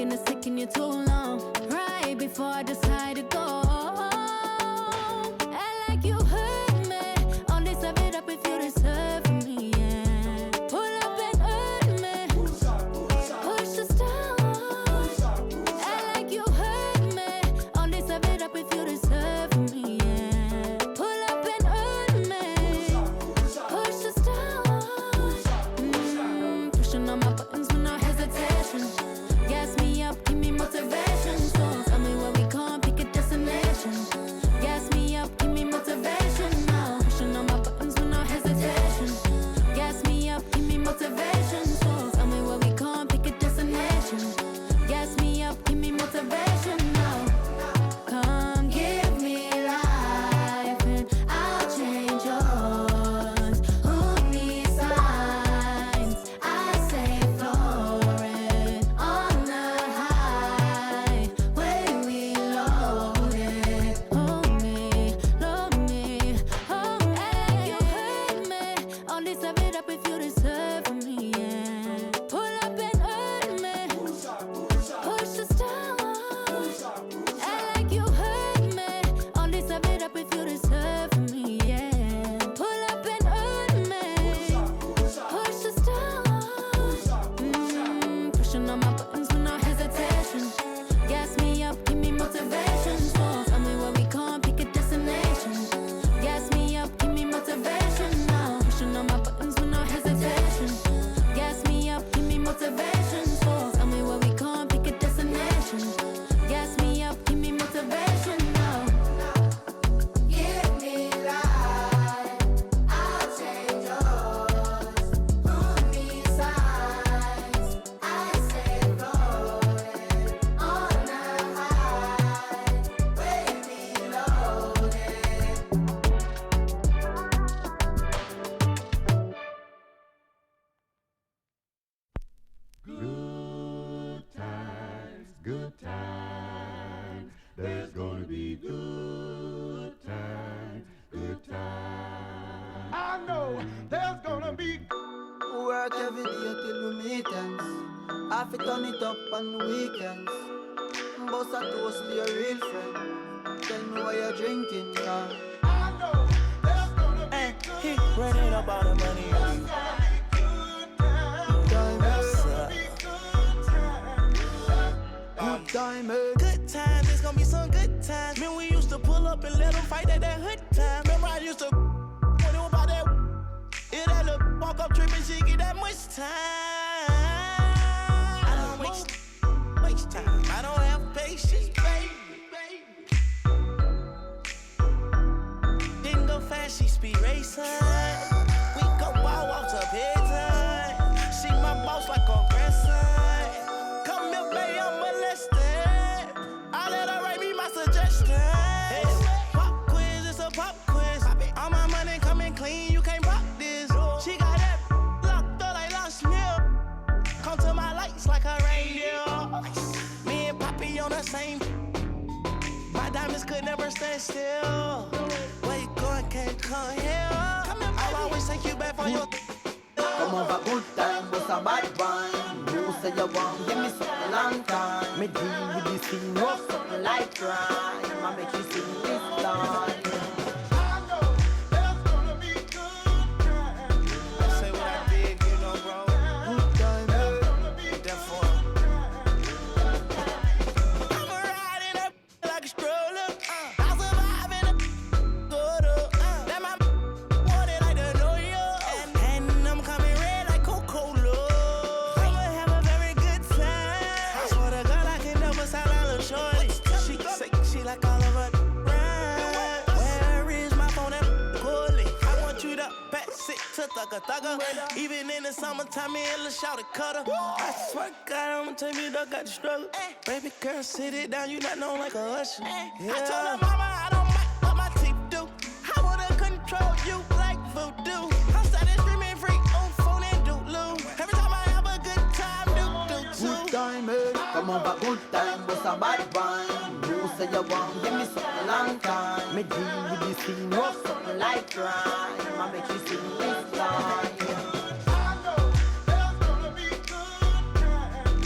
thinking it's taking you too long. Right before I decide to go. Act like you hurt me. Only serve it up if you deserve for me, yeah. Pull up and hurt me. Push the stone. Act like you hurt me. Only serve it up if you deserve for me, yeah. Pull up and hurt me. Push the stone. Pushing on my buttons with no hesitation. Gas me up, give me motivation. So tell me where we come, pick a destination. Gas me up, give me motivation now. Pushing on my buttons with no hesitation. Gas me up, give me motivation. So tell me where we come, pick a destination. Gas me up, give me motivation now. Come give me life and I'll change yours. Who needs signs? I say florid on the highway we loaded. Hold me, love me, hold me. You hurt me. Only serve it up if you deserve for me, yeah. Pull up and hurt me. Push the stone. Act like you hurt me. Only serve it up if you deserve for me, yeah. Pull up and hurt me. Push the stone. Pushing on my buttons with no hesitation. Gas me up, give me motivation. So tell me where we come, pick a destination. Gas me up, give me motivation now. Pushing on my buttons with no hesitation. Gas me up, give me motivation. So tell me where we come, pick a destination. Gas me up, give me motivation now. Give me life, I'll change yours. Who needs signs? I say floated on the highway we loaded. Good times, there's gonna be good times, good times. I know there's gonna be Work every day till we meet ends. Have to turn it up on the weekends. Bust a toast to your real friend. Tell me what you're drinking, yeah. I know there's gonna be He running up all the money. Good time, eh? Good times, it's gonna be some good times. Man, we used to pull up and let them fight at that hood time. Remember I used to when it was about that. Yeah, that little walk up trip and she get that much time. I don't waste time. I don't have patience, baby. Didn't go fast, she speed racing. We go ball walks up here time. She my boss like a grandson. Come here, baby, I'm molested. I let her write me my suggestions. Pop quiz, it's a pop quiz. All my money coming clean, you can't pop this. She got that locked up like lost milk. Come to my lights like a reindeer. Me and Poppy on the same. My diamonds could never stand still. Where you going, can't come here. I'll always take you back for your. Come over, good time, but a bad wine. You say you want, give me something long time. Me deal with this thing, rough something like crime. I make you sing this line. I know there's gonna be good times. Say what I did, you know, bro. Good time, eh? Therefore, I'm riding up like a stroller. I'll survive in a quarter. Let my want it like the New York. And I'm coming red like Coca-Cola. I'ma have a very good time. I swear to God, I can never sound like a shorty. She say she like all of her rhymes. Where is my phone and Cooley? I want you to pass it to thugger. Even in the summertime, me and Lil' Shawty cutter. I swear to God, I'ma tell you, dog got the struggle. Baby girl, sit it down, you not known like a usher. I told her mama I don't mind what my teeth do. I wanna control you like voodoo. I'm starting streaming free on phone and doodloo. Every time I have a good time, do Good time, eh? Come over, good time, but a bad wine. You say you want, give me something long time. Me deal with this thing, rough something like crime. I make you sing this line. I know there's gonna be good times.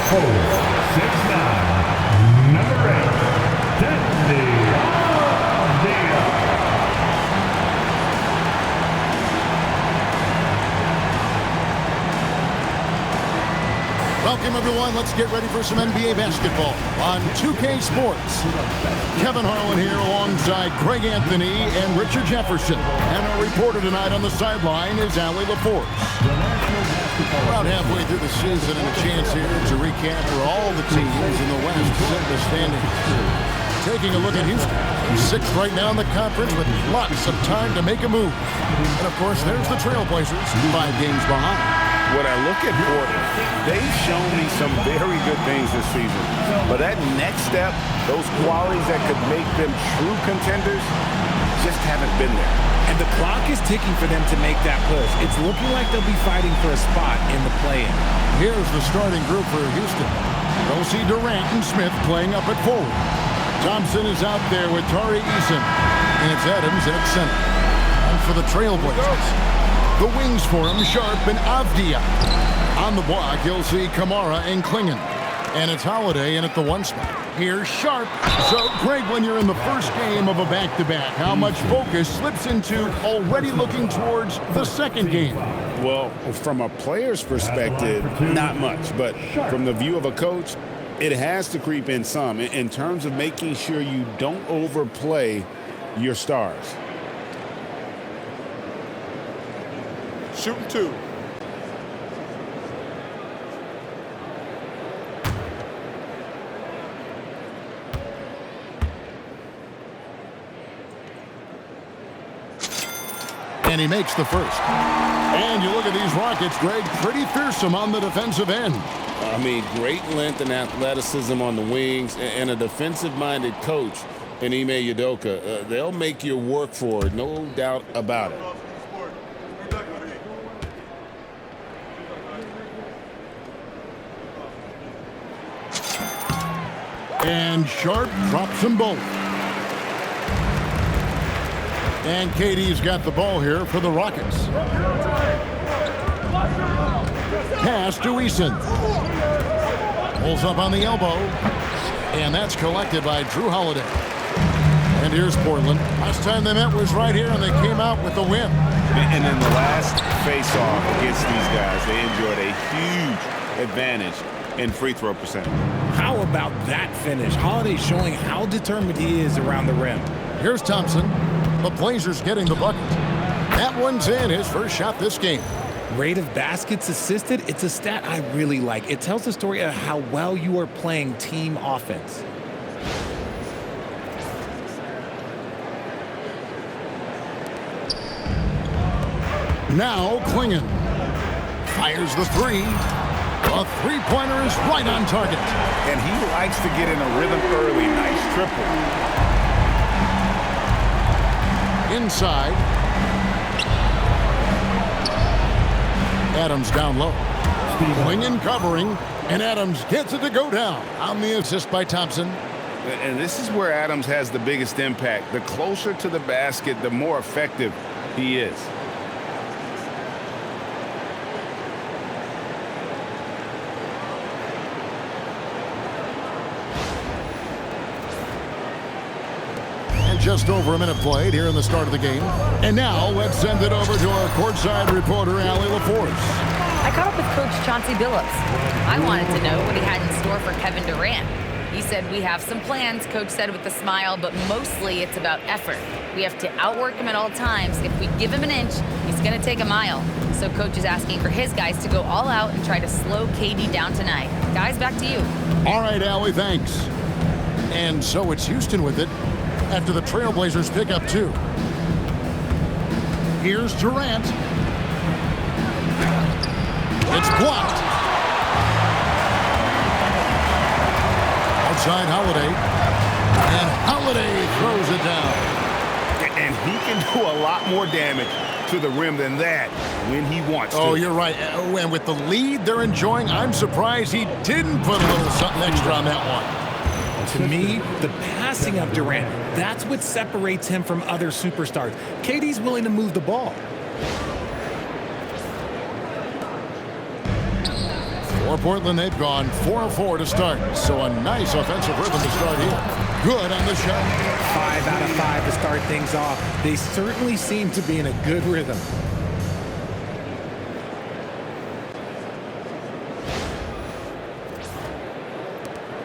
6'9", number 8, Denny. Welcome, everyone. Let's get ready for some NBA basketball on 2K Sports. Kevin Harlan here alongside Craig Anthony and Richard Jefferson. And our reporter tonight on the sideline is Allie LaForce. About halfway through the season and a chance here to recap for all the teams in the West set the standings. Taking a look at Houston, sixth right now in the conference with lots of time to make a move. And, of course, there's the Trailblazers, 5 games behind. When I look at Portland, they've shown me some very good things this season. But that next step, those qualities that could make them true contenders, just haven't been there. And the clock is ticking for them to make that push. It's looking like they'll be fighting for a spot in the play-in. Here's the starting group for Houston. We'll see Durant and Smith playing up at forward. Thompson is out there with Tari Eason. And it's Adams at center. And for the Trailblazers, the wings for him, Sharp and Avdia. On the block, you'll see Kamara and Klingon. And it's Holiday in at the 1 spot. Here's Sharp. So, Craig, when you're in the first game of a back-to-back, how much focus slips into already looking towards the second game? Well, from a player's perspective, not much. But from the view of a coach, it has to creep in some in terms of making sure you don't overplay your stars. Shooting 2. And he makes the first. And you look at these Rockets, Greg, pretty fearsome on the defensive end. I mean, great length and athleticism on the wings and a defensive-minded coach in Ime Udoka. They'll make you work for it, no doubt about it. And Sharp drops them both. And KD's got the ball here for the Rockets. Pass to Eason. Pulls up on the elbow. And that's collected by Jrue Holiday. And here's Portland. Last time they met was right here, and they came out with the win. And in the last face-off against these guys, they enjoyed a huge advantage in free throw percentage. How about that finish? Holiday showing how determined he is around the rim. Here's Thompson. The Blazers getting the bucket. That one's in, his first shot this game. Rate of baskets assisted, it's a stat I really like. It tells the story of how well you are playing team offense. Now Klingon fires the 3. A three-pointer is right on target. And he likes to get in a rhythm early. Nice triple. Inside. Adams down low. Klingon covering, and Adams gets it to go down on the assist by Thompson. And this is where Adams has the biggest impact. The closer to the basket, the more effective he is. Just over a minute played here in the start of the game. And now let's send it over to our courtside reporter, Allie LaForce. I caught up with Coach Chauncey Billups. I wanted to know what he had in store for Kevin Durant. He said, we have some plans, Coach said with a smile, but mostly it's about effort. We have to outwork him at all times. If we give him an inch, he's going to take a mile. So Coach is asking for his guys to go all out and try to slow KD down tonight. Guys, back to you. All right, Allie, thanks. And so it's Houston with it after the Trailblazers pick up 2. Here's Durant. It's blocked. Outside Holiday. And Holiday throws it down. And he can do a lot more damage to the rim than that when he wants to. Oh, you're right. And with the lead they're enjoying, I'm surprised he didn't put a little something extra on that one. To me, the passing of Durant, that's what separates him from other superstars. KD's willing to move the ball. For Portland, they've gone 4 of 4 to start. So a nice offensive rhythm to start here. Good on the shot. 5 out of 5 to start things off. They certainly seem to be in a good rhythm.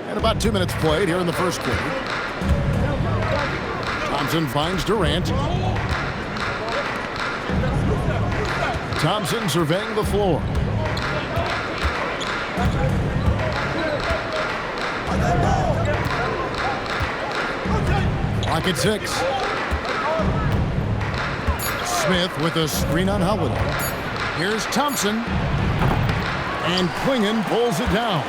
And about 2 minutes played here in the first quarter. Thompson finds Durant. Thompson surveying the floor. Clock at 6. Smith with a screen on Holiday. Here's Thompson. And Klingon pulls it down.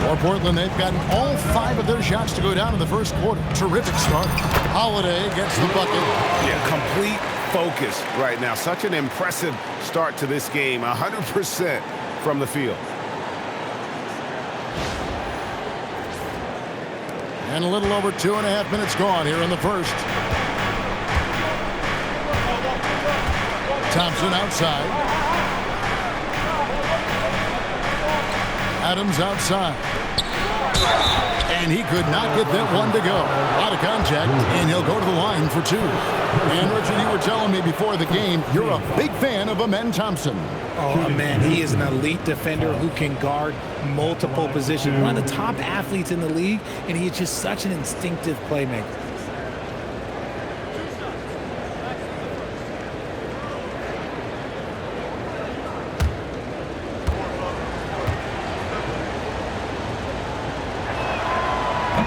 For Portland, they've gotten all 5 of their shots to go down in the first quarter. Terrific start. Holiday gets the bucket. Yeah, complete focus right now. Such an impressive start to this game. 100% from the field. And a little over 2.5 minutes gone here in the first. Thompson outside. Adams outside. And he could not get that one to go. A lot of contact, and he'll go to the line for 2. And Richard, you were telling me before the game, you're a big fan of Amen Thompson. Oh, man, he is an elite defender who can guard multiple positions. One of the top athletes in the league, and he is just such an instinctive playmaker.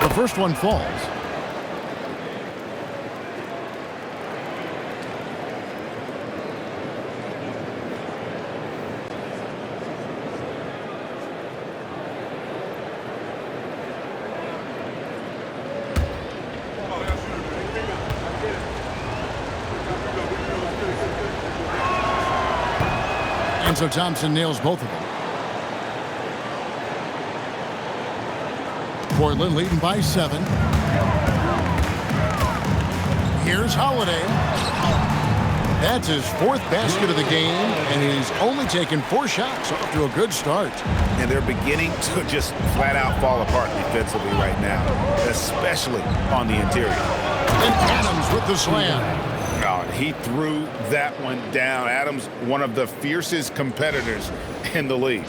The first one falls. And so Thompson nails both of them. Portland leading by 7. Here's Holiday. That's his 4th basket of the game, and he's only taken 4 shots off to a good start. And they're beginning to just flat out fall apart defensively right now, especially on the interior. And Adams with the slam. Oh, he threw that one down. Adams, one of the fiercest competitors in the league.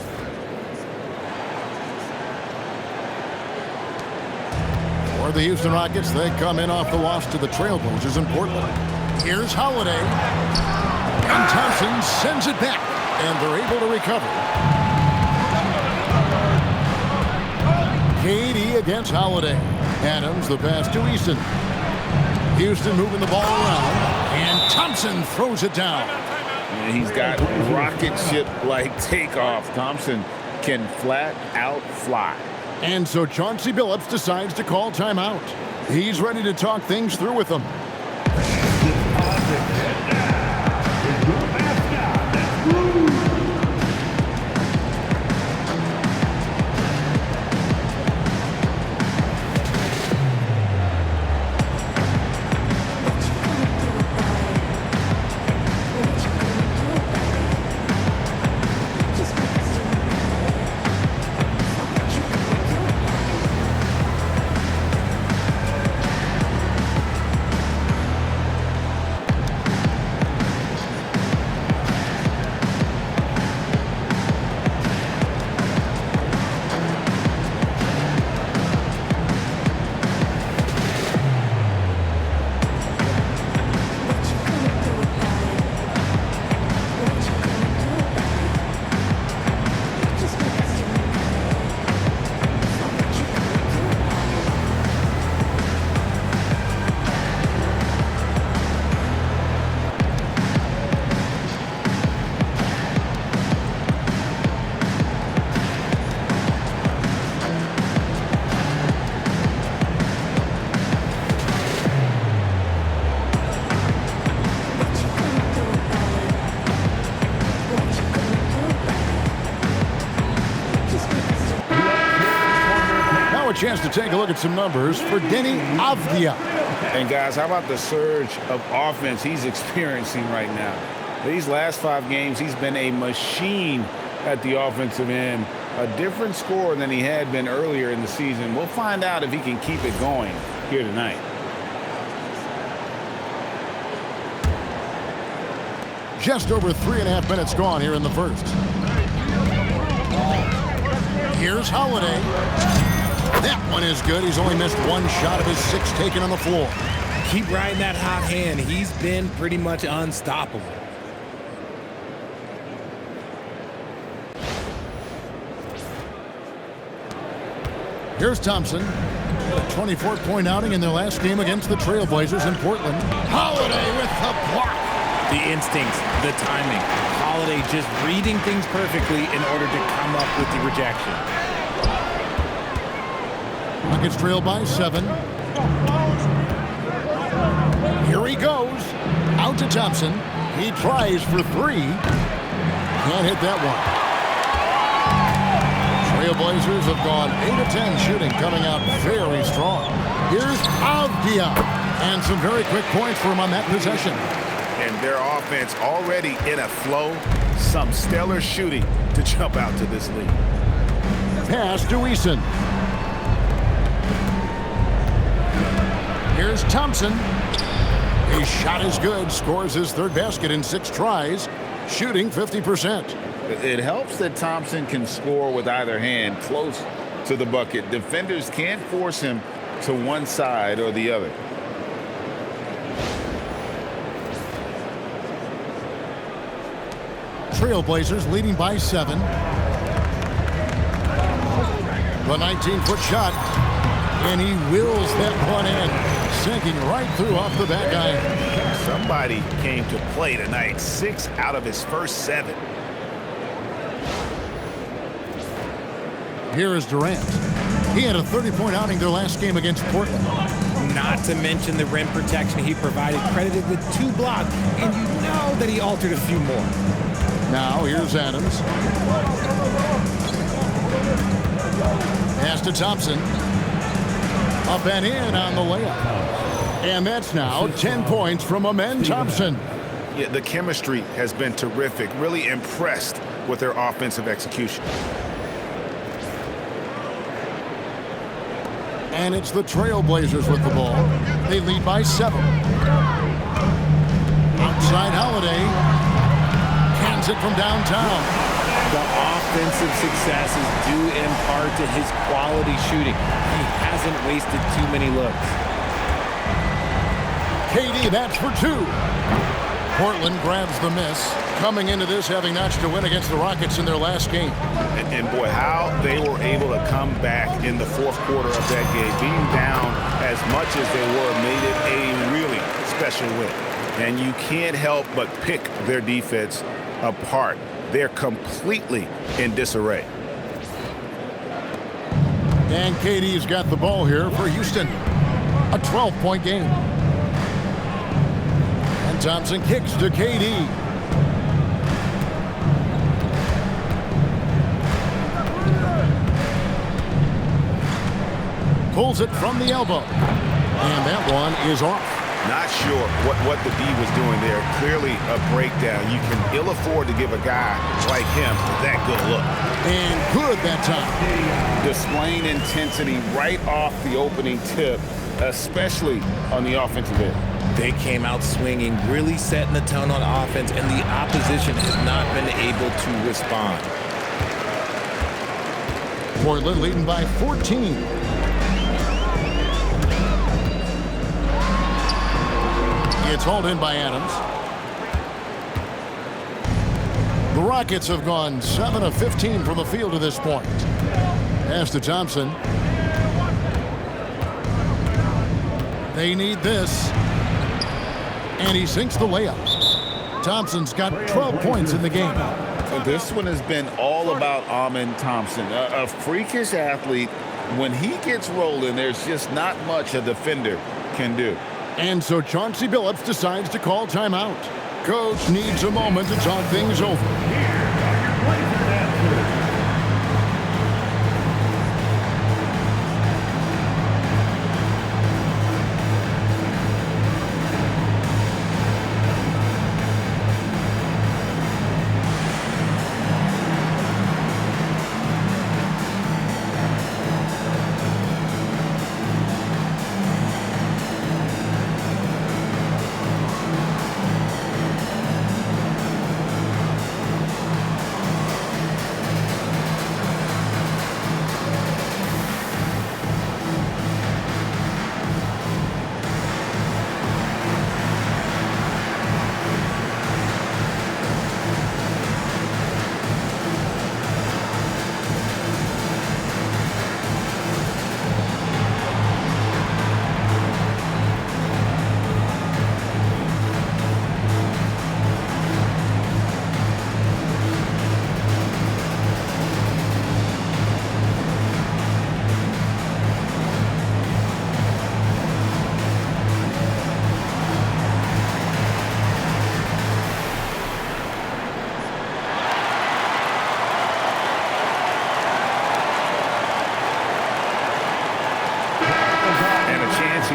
For the Houston Rockets, they come in off the loss to the Trailblazers in Portland. Here's Holiday. And Thompson sends it back, and they're able to recover. KD against Holiday. Adams, the pass to Easton. Houston moving the ball around, and Thompson throws it down. And he's got rocket ship-like takeoff. Thompson can flat out fly. And so Chauncey Billups decides to call timeout. He's ready to talk things through with them. Chance to take a look at some numbers for Denny Avdia. And guys, how about the surge of offense he's experiencing right now? These last 5 games, he's been a machine at the offensive end. A different score than he had been earlier in the season. We'll find out if he can keep it going here tonight. Just over 3.5 minutes gone here in the first. Here's Holiday. That one is good. He's only missed one shot of his 6 taken on the floor. Keep riding that hot hand. He's been pretty much unstoppable. Here's Thompson. A 24-point outing in their last game against the Trailblazers in Portland. Holiday with the block. The instincts, the timing. Holiday just reading things perfectly in order to come up with the rejection. Rockets trail by 7. Here he goes. Out to Thompson. He tries for 3. Can't hit that one. Trailblazers have gone 8 of 10 shooting, coming out very strong. Here's Avdia. And some very quick points for him on that possession. And their offense already in a flow. Some stellar shooting to jump out to this lead. Pass to Eason. Here's Thompson. His shot is good. Scores his 3rd basket in 6 tries. Shooting 50%. It helps that Thompson can score with either hand close to the bucket. Defenders can't force him to one side or the other. Trailblazers leading by 7. The 19-foot shot. And he wills that one in. Sinking right through off the back iron. Somebody came to play tonight. 6 out of his first 7. Here is Durant. He had a 30-point outing their last game against Portland. Not to mention the rim protection he provided, credited with 2 blocks, and you know that he altered a few more. Now here's Adams. Pass to Thompson. Up and in on the layup. And that's now 10 points from Amen Thompson. Yeah, the chemistry has been terrific. Really impressed with their offensive execution. And it's the Trailblazers with the ball. They lead by 7. Outside Holiday. Cans it from downtown. The offensive success is due in part to his quality shooting. He hasn't wasted too many looks. KD, that's for 2. Portland grabs the miss. Coming into this, having notched a win against the Rockets in their last game. And boy, how they were able to come back in the 4th quarter of that game. Being down as much as they were made it a really special win. And you can't help but pick their defense apart. They're completely in disarray. And KD's got the ball here for Houston. A 12-point game. And Thompson kicks to KD. Pulls it from the elbow. And that one is off. Not sure what the D was doing there. Clearly a breakdown. You can ill afford to give a guy like him that good look. And good that time. Displaying intensity right off the opening tip, especially on the offensive end. They came out swinging, really setting the tone on offense, and the opposition has not been able to respond. Portland leading by 14. It's hauled in by Adams. The Rockets have gone 7 of 15 from the field to this point. Pass to Thompson. They need this. And he sinks the layup. Thompson's got 12 points in the game. So this one has been all about Amen Thompson, a freakish athlete. When he gets rolling, there's just not much a defender can do. And so Chauncey Billups decides to call timeout. Coach needs a moment to talk things over.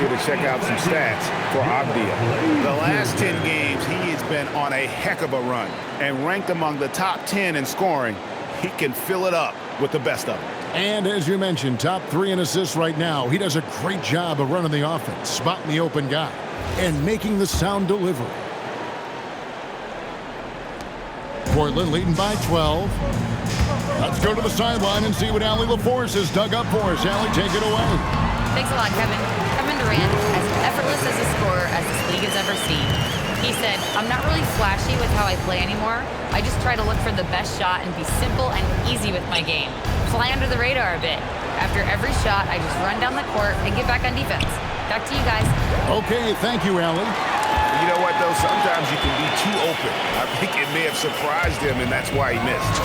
here to check out some stats for Abdia. The last 10 games, he has been on a heck of a run and ranked among the top 10 in scoring. He can fill it up with the best of them. And as you mentioned, top 3 in assists right now. He does a great job of running the offense, spotting the open guy, and making the sound delivery. Portland leading by 12. Let's go to the sideline and see what Allie LaForce has dug up for us. Allie, take it away. Thanks a lot, Kevin. Kevin Durant, as effortless as a scorer as this league has ever seen. He said, I'm not really flashy with how I play anymore. I just try to look for the best shot and be simple and easy with my game. Fly under the radar a bit. After every shot, I just run down the court and get back on defense. Back to you guys. Okay, thank you, Allie. You know what, though? Sometimes you can be too open. I think it may have surprised him, and that's why he missed.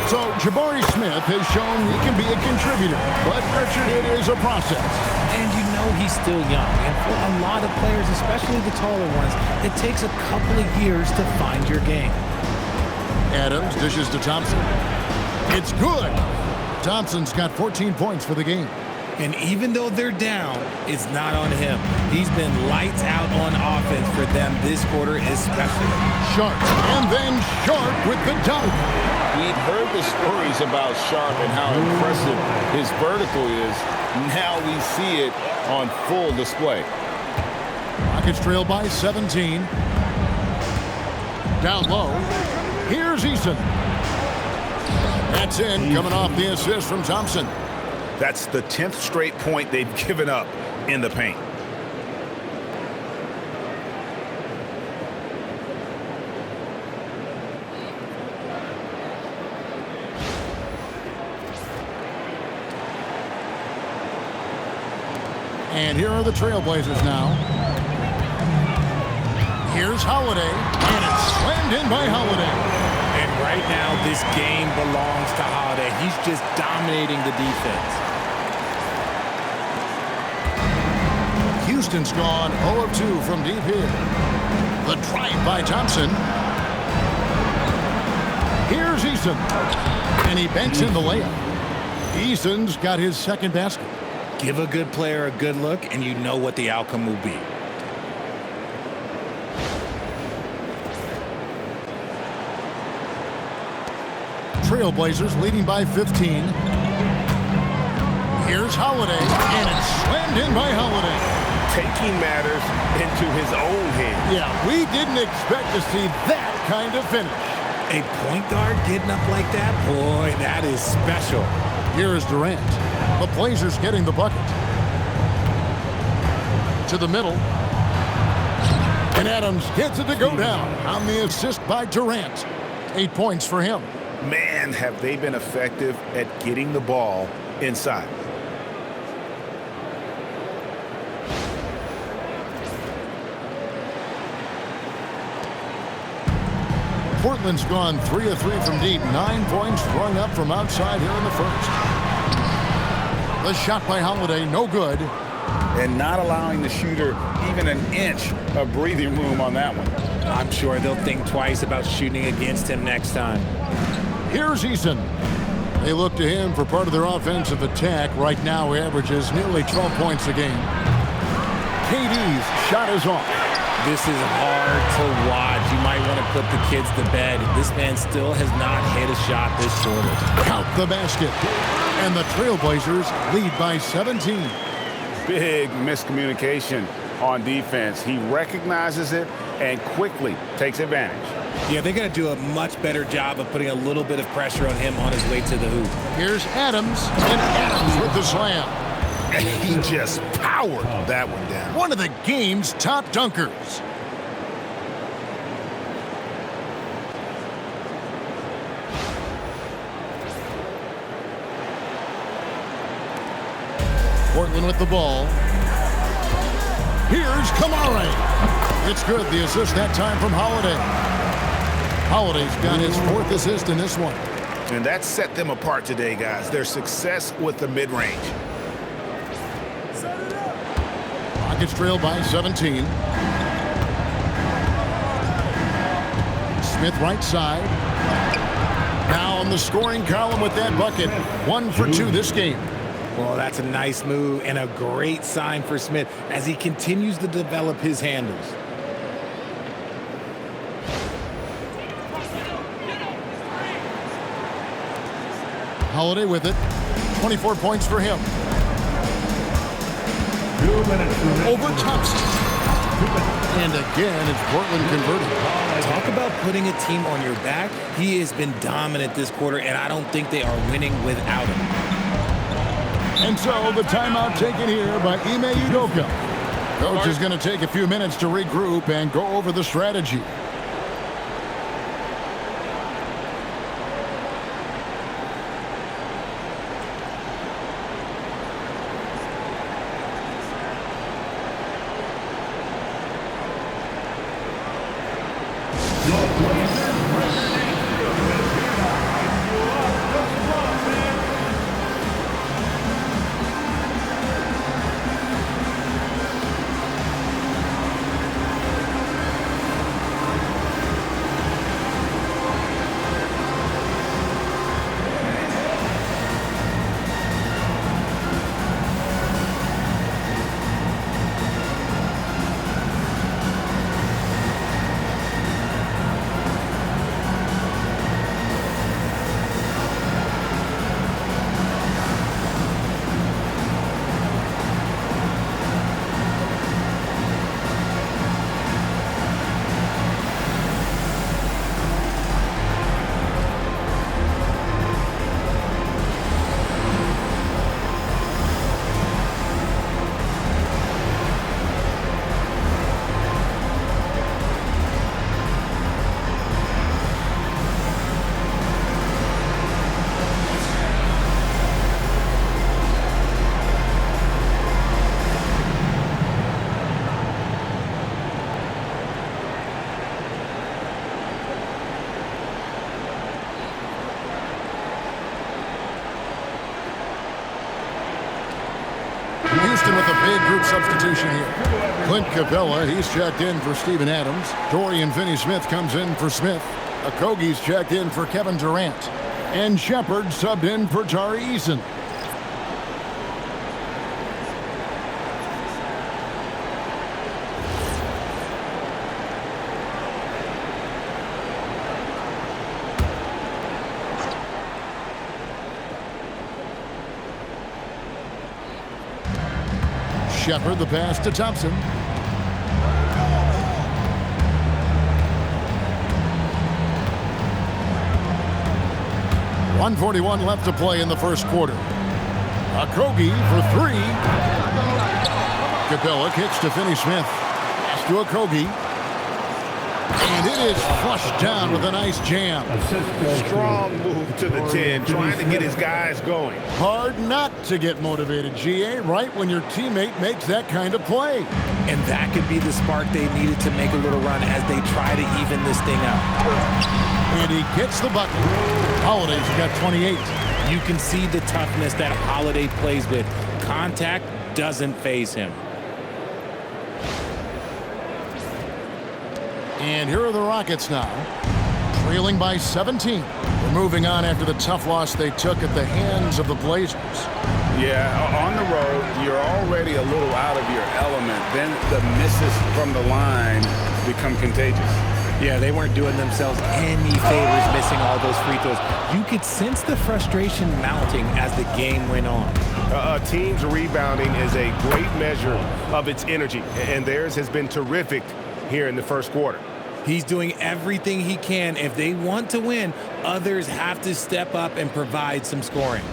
So, Jabari Smith has shown he can be a contributor, but Richard, it is a process. And you know he's still young. And for a lot of players, especially the taller ones, it takes a couple of years to find your game. Adams dishes to Thompson. It's good. Thompson's got 14 points for the game. And even though they're down, it's not on him. He's been lights out on offense for them this quarter especially. Sharp, and then Sharp with the dunk. We'd heard the stories about Sharp and how impressive his vertical is. Now we see it on full display. Rockets trail by 17. Down low. Here's Eason. That's in, coming off the assist from Thompson. That's the 10th straight point they've given up in the paint. And here are the Trailblazers now. Here's Holiday, and it's slammed in by Holiday. And right now, this game belongs to Holiday. He's just dominating the defense. Houston's gone 0 of 2 from deep here. The drive by Thompson. Here's Eason. And he banks in the layup. Eason's got his second basket. Give a good player a good look, and you know what the outcome will be. Trailblazers leading by 15. Here's Holiday, and it's slammed in by Holiday. Taking matters into his own hands. Yeah, we didn't expect to see that kind of finish. A point guard getting up like that? Boy, that is special. Here's Durant. The Blazers getting the bucket. To the middle. And Adams gets it to go down on the assist by Durant. 8 points for him. Man, have they been effective at getting the ball inside. Portland's gone 3 of 3 from deep. 9 points throwing up from outside here in the first. The shot by Holiday, no good. And not allowing the shooter even an inch of breathing room on that one. I'm sure they'll think twice about shooting against him next time. Here's Eason. They look to him for part of their offensive attack. Right now, he averages nearly 12 points a game. KD's shot is off. This is hard to watch. You might want to put the kids to bed. This man still has not hit a shot this quarter. Count the basket. And the Trailblazers lead by 17. Big miscommunication on defense. He recognizes it and quickly takes advantage. Yeah, they're going to do a much better job of putting a little bit of pressure on him on his way to the hoop. Here's Adams, and Adams with the slam. And he just powered that one down. One of the game's top dunkers. Portland with the ball. Here's Kamara. It's good. The assist that time from Holiday. Holiday's got his 4th assist in this one. And that set them apart today, guys. Their success with the mid-range. Rockets trail by 17. Smith right side. Now on the scoring column with that bucket. 1 for 2 this game. Well, that's a nice move and a great sign for Smith as he continues to develop his handles. Holiday with it. 24 points for him. 2 minutes remaining. Over Thompson. And again, it's Portland converting. Talk about putting a team on your back. He has been dominant this quarter, and I don't think they are winning without him. And so the timeout taken here by Ime Udoka. Coach is going to take a few minutes to regroup and go over the strategy. Houston with a big group substitution here. Clint Capella, he's checked in for Steven Adams. Dorian Finney-Smith comes in for Smith. Okogie's checked in for Kevin Durant. And Shepard subbed in for Tari Eason. Shepard, the pass to Thompson. .141 left to play in the first quarter. Okogie for three. Capella kicks to Finney-Smith. Pass to Okogie. And it is flushed down with a nice jam. Strong move to the 10, trying to get his guys going. Hard not to get motivated, GA, right when your teammate makes that kind of play. And that could be the spark they needed to make a little run as they try to even this thing out. And he gets the bucket. Holiday's got 28. You can see the toughness that Holiday plays with. Contact doesn't faze him. And here are the Rockets now, trailing by 17. They're moving on after the tough loss they took at the hands of the Blazers. Yeah, on the road, you're already a little out of your element. Then the misses from the line become contagious. Yeah, they weren't doing themselves any favors missing all those free throws. You could sense the frustration mounting as the game went on. A team's rebounding is a great measure of its energy, and theirs has been terrific here in the first quarter. He's doing everything he can. If they want to win, others have to step up and provide some scoring.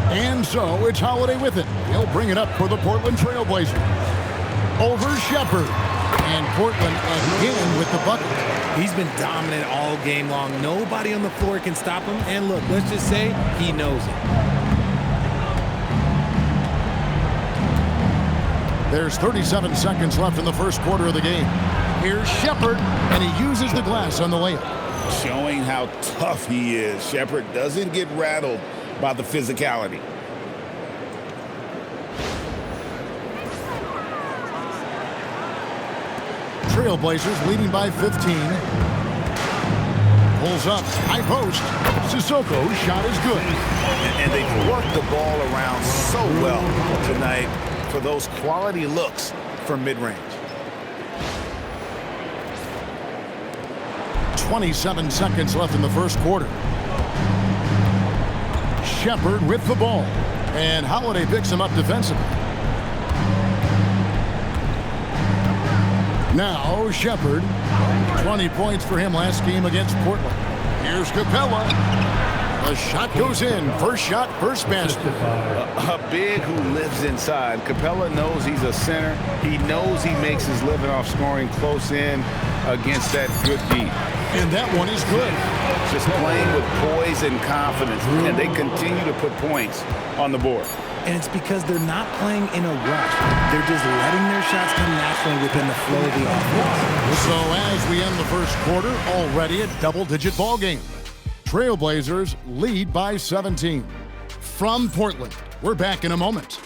And so it's Holiday with it. He'll bring it up for the Portland Trail Blazers. Over Shepard. And Portland again with the bucket. He's been dominant all game long. Nobody on the floor can stop him. And look, let's just say he knows it. There's 37 seconds left in the first quarter of the game. Here's Shepard, and he uses the glass on the layup. Showing how tough he is. Shepard doesn't get rattled by the physicality. Trailblazers leading by 15. Pulls up, high post. Sissoko's shot is good. And they've worked the ball around so well tonight for those quality looks from mid-range. 27 seconds left in the first quarter. Shepherd with the ball. And Holiday picks him up defensively. Now Shepherd, 20 points for him last game against Portland. Here's Capella. The shot goes in. First shot, first basket. A big who lives inside. Capella knows he's a center. He knows he makes his living off scoring close in against that good beat. And that one is good. Just playing with poise and confidence, and they continue to put points on the board. And it's because they're not playing in a rush. They're just letting their shots come naturally within the flow of the offense. So as we end the first quarter, already a double-digit ball game. Trailblazers lead by 17. From Portland, we're back in a moment.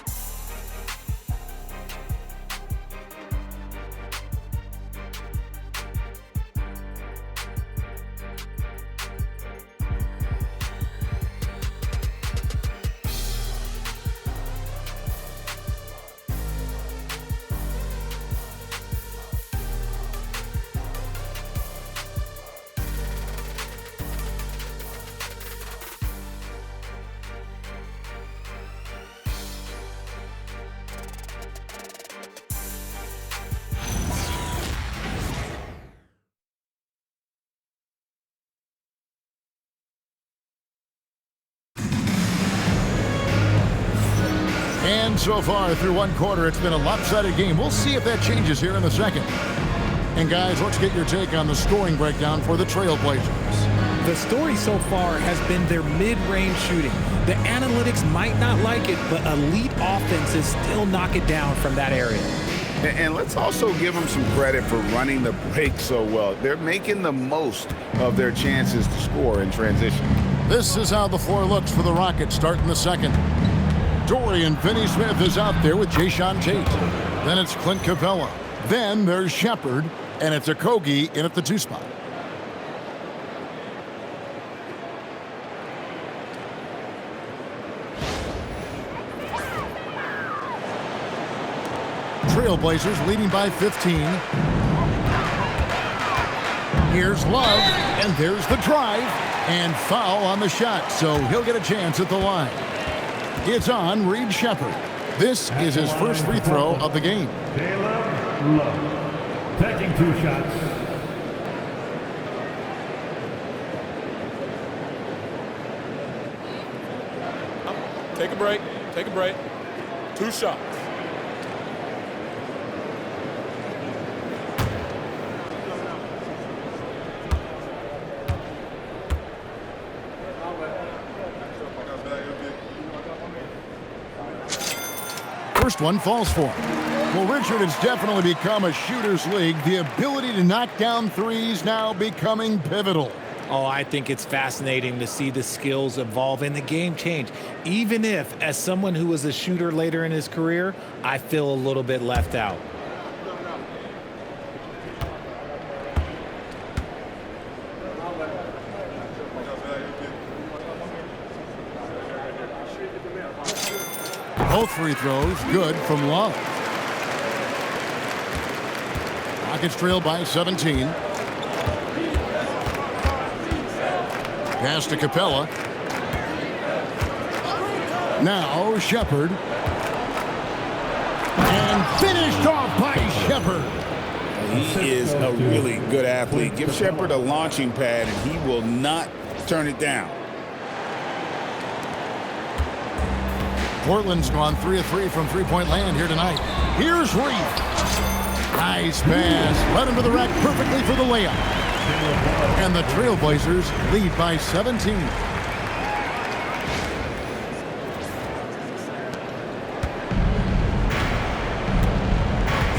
And so far through one quarter, it's been a lopsided game. We'll see if that changes here in the second. And guys, let's get your take on the scoring breakdown for the Trailblazers. The story so far has been their mid-range shooting. The analytics might not like it, but elite offenses still knock it down from that area. And let's also give them some credit for running the break so well. They're making the most of their chances to score in transition. This is how the floor looks for the Rockets starting the second. Dorian Finney-Smith is out there with Jayshawn Tate. Then it's Clint Capella. Then there's Shepherd, and it's Okogie in at the 2 spot. Trailblazers leading by 15. Here's Love, and there's the drive, and foul on the shot, so he'll get a chance at the line. It's on Reed Shepherd. This is his first free throw of the game. Caleb Love, taking 2 shots. Take a break. Take a break. 2 shots. First one falls for him. Well, Richard, it's definitely become a shooter's league. The ability to knock down threes now becoming pivotal. Oh, I think it's fascinating to see the skills evolve and the game change. Even if, as someone who was a shooter later in his career, I feel a little bit left out. Both free throws good from Love. Rockets trail by 17. Pass to Capella. Now Shepherd. And finished off by Shepherd. He is a really good athlete. Give Shepherd a launching pad, and he will not turn it down. Portland's gone 3 of 3 from three-point land here tonight. Here's Reed. Nice pass. Led him to the rack perfectly for the layup. And the Trailblazers lead by 17.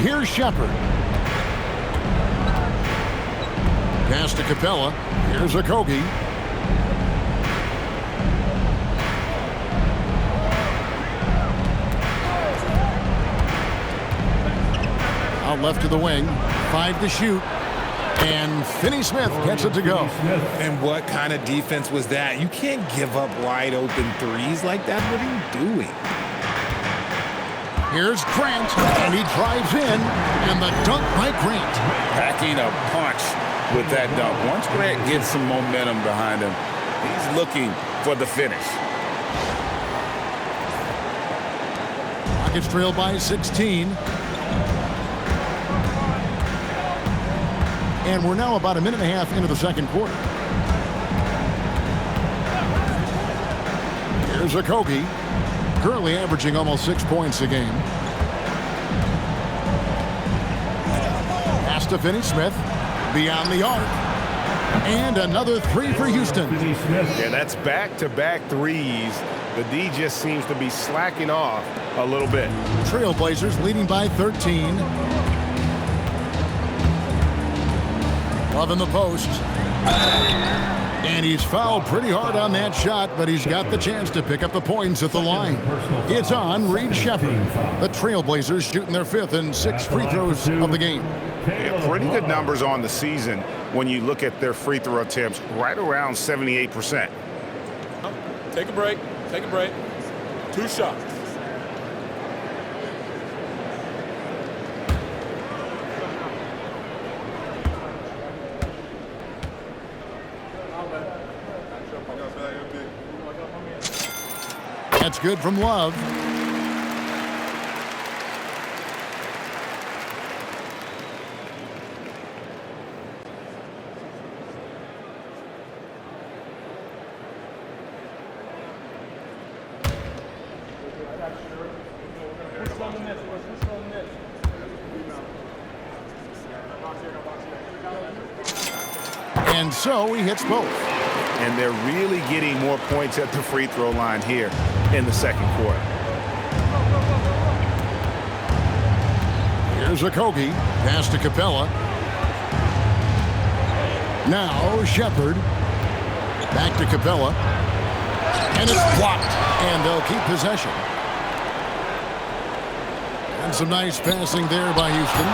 Here's Shepherd. Pass to Capella. Here's Okogie. Out left to the wing. 5 to shoot. And Finney-Smith gets it to go. And what kind of defense was that? You can't give up wide open threes like that. What are you doing? Here's Grant, and he drives in, and the dunk by Grant. Packing a punch with that dunk. Once Grant gets some momentum behind him, he's looking for the finish. Rockets trail by 16. And we're now about a minute and a half into the second quarter. Here's Okogie, currently averaging almost 6 points a game. Pass to Finney-Smith, beyond the arc. And another three for Houston. Yeah, that's back-to-back threes. The D just seems to be slacking off a little bit. Trailblazers leading by 13. Love in the post. And he's fouled pretty hard on that shot, but he's got the chance to pick up the points at the line. It's on Reed Shepherd. The Trailblazers shooting their 5th and 6th free throws of the game. Yeah, pretty good numbers on the season when you look at their free throw attempts, right around 78%. Take a break. Take a break. 2 shots. That's good from Love. And so he hits both. And they're really getting more points at the free throw line here in the second quarter. Here's Okogie. Pass to Capella. Now Shepherd. Back to Capella. And it's blocked. And they'll keep possession. And some nice passing there by Houston.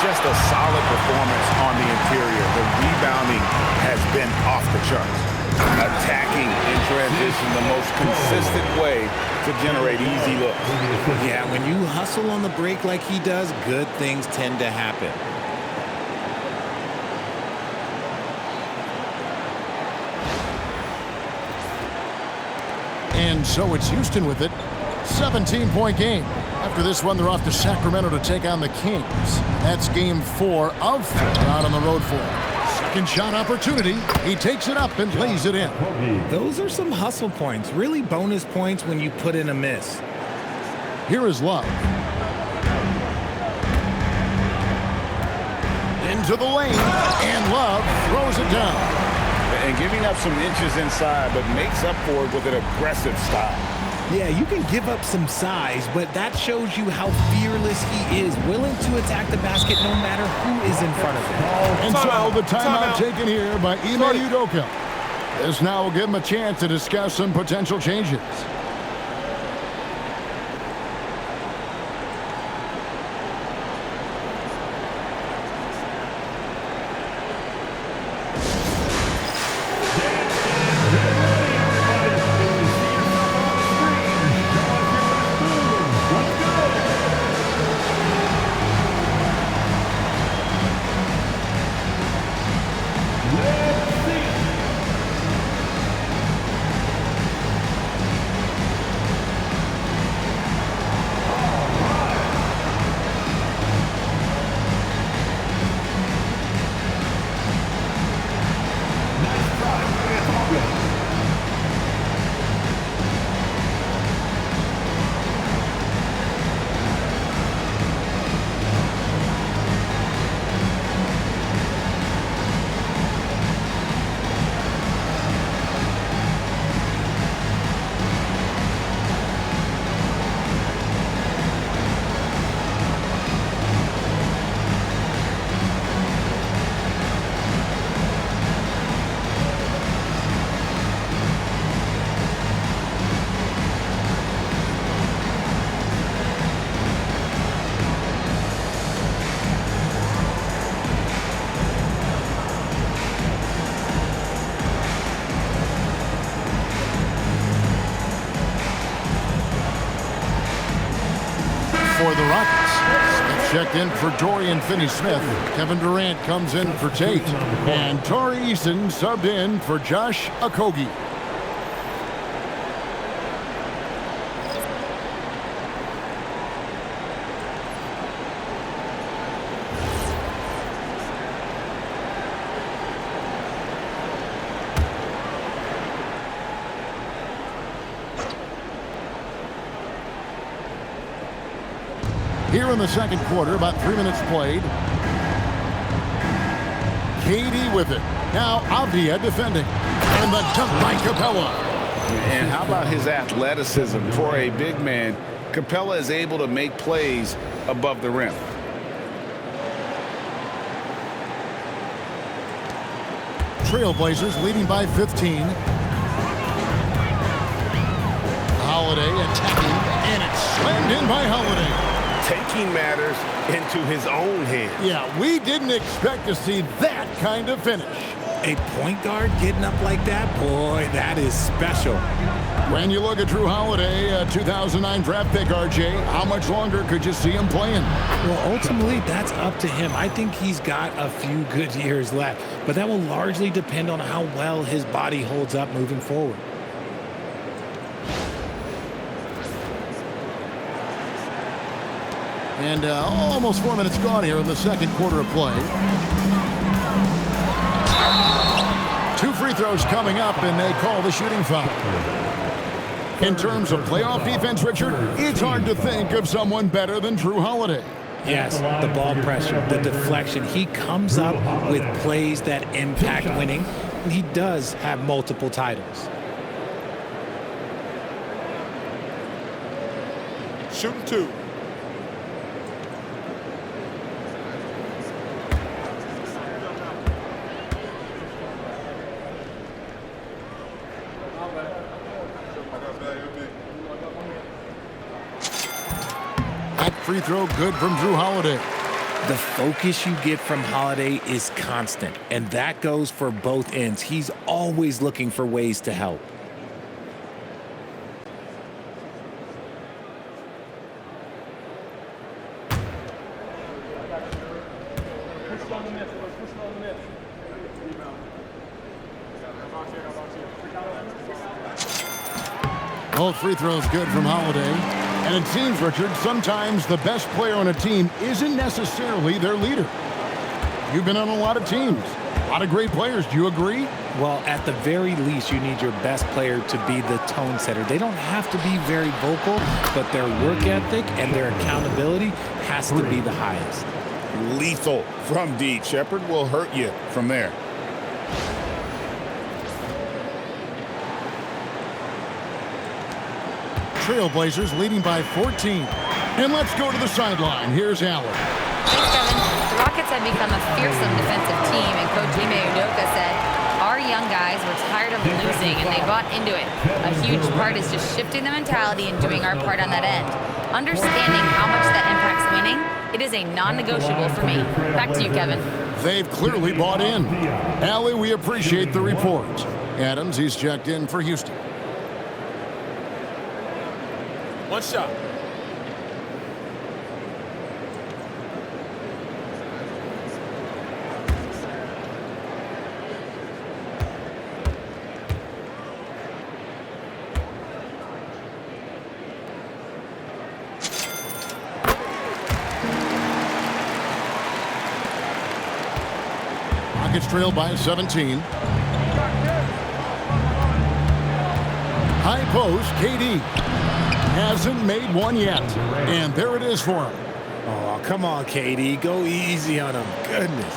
Just a solid performance on the interior. The rebounding has been off the charts. Attacking in transition, the most consistent way to generate easy looks. Yeah, when you hustle on the break like he does, good things tend to happen. And so it's Houston with it. 17-point game. After this one, they're off to Sacramento to take on the Kings. That's game 4 of 4 out on the road for him. Second shot opportunity. He takes it up and lays it in. Those are some hustle points. Really bonus points when you put in a miss. Here is Love. Into the lane. And Love throws it down. And giving up some inches inside, but makes up for it with an aggressive style. Yeah, you can give up some size, but that shows you how fearless he is, willing to attack the basket no matter who is in front of him. And so the timeout taken here by Ime Udoka. This now will give him a chance to discuss some potential changes. checked in for Dorian Finney-Smith. Kevin Durant comes in for Tate. And Torrey Eason subbed in for Josh Okogie. Here in the second quarter, about 3 minutes played. KD with it. Now Avdia defending. And the dunk by Capella. And how about his athleticism? For a big man, Capella is able to make plays above the rim. Trailblazers leading by 15. Holiday attacking, and it's slammed in by Holiday. Taking matters into his own hands. Yeah, we didn't expect to see that kind of finish. A point guard getting up like that, boy, that is special. When you look at Jrue Holiday, a 2009 draft pick, RJ, how much longer could you see him playing? Well, ultimately, that's up to him. I think he's got a few good years left, but that will largely depend on how well his body holds up moving forward. And almost 4 minutes gone here in the second quarter of play. 2 free throws coming up, and they call the shooting foul. In terms of playoff defense, Richard, it's hard to think of someone better than Jrue Holiday. Yes, the ball pressure, the deflection. He comes up with plays that impact winning. He does have multiple titles. Shooting 2. That free throw good from Jrue Holiday. The focus you get from Holiday is constant, and that goes for both ends. He's always looking for ways to help. Both free throws good from Holiday. And it seems, Richard, sometimes the best player on a team isn't necessarily their leader. You've been on a lot of teams, a lot of great players. Do you agree? Well, at the very least, you need your best player to be the tone setter. They don't have to be very vocal, but their work ethic and their accountability has to be the highest. Lethal from deep. Shepard will hurt you from there. Trailblazers leading by 14. And let's go to the sideline. Here's Allen. Thanks, Kevin. The Rockets have become a fearsome defensive team, and Coach Ime Udoka said, our young guys were tired of losing, and they bought into it. A huge part is just shifting the mentality and doing our part on that end. Understanding how much that impacts winning, it is a non-negotiable for me. Back to you, Kevin. They've clearly bought in. Allie, we appreciate the report. Adams, he's checked in for Houston. One shot. Rockets trail by 17. High post, KD. Hasn't made one yet. And there it is for him. Oh, come on, KD. Go easy on him. Goodness.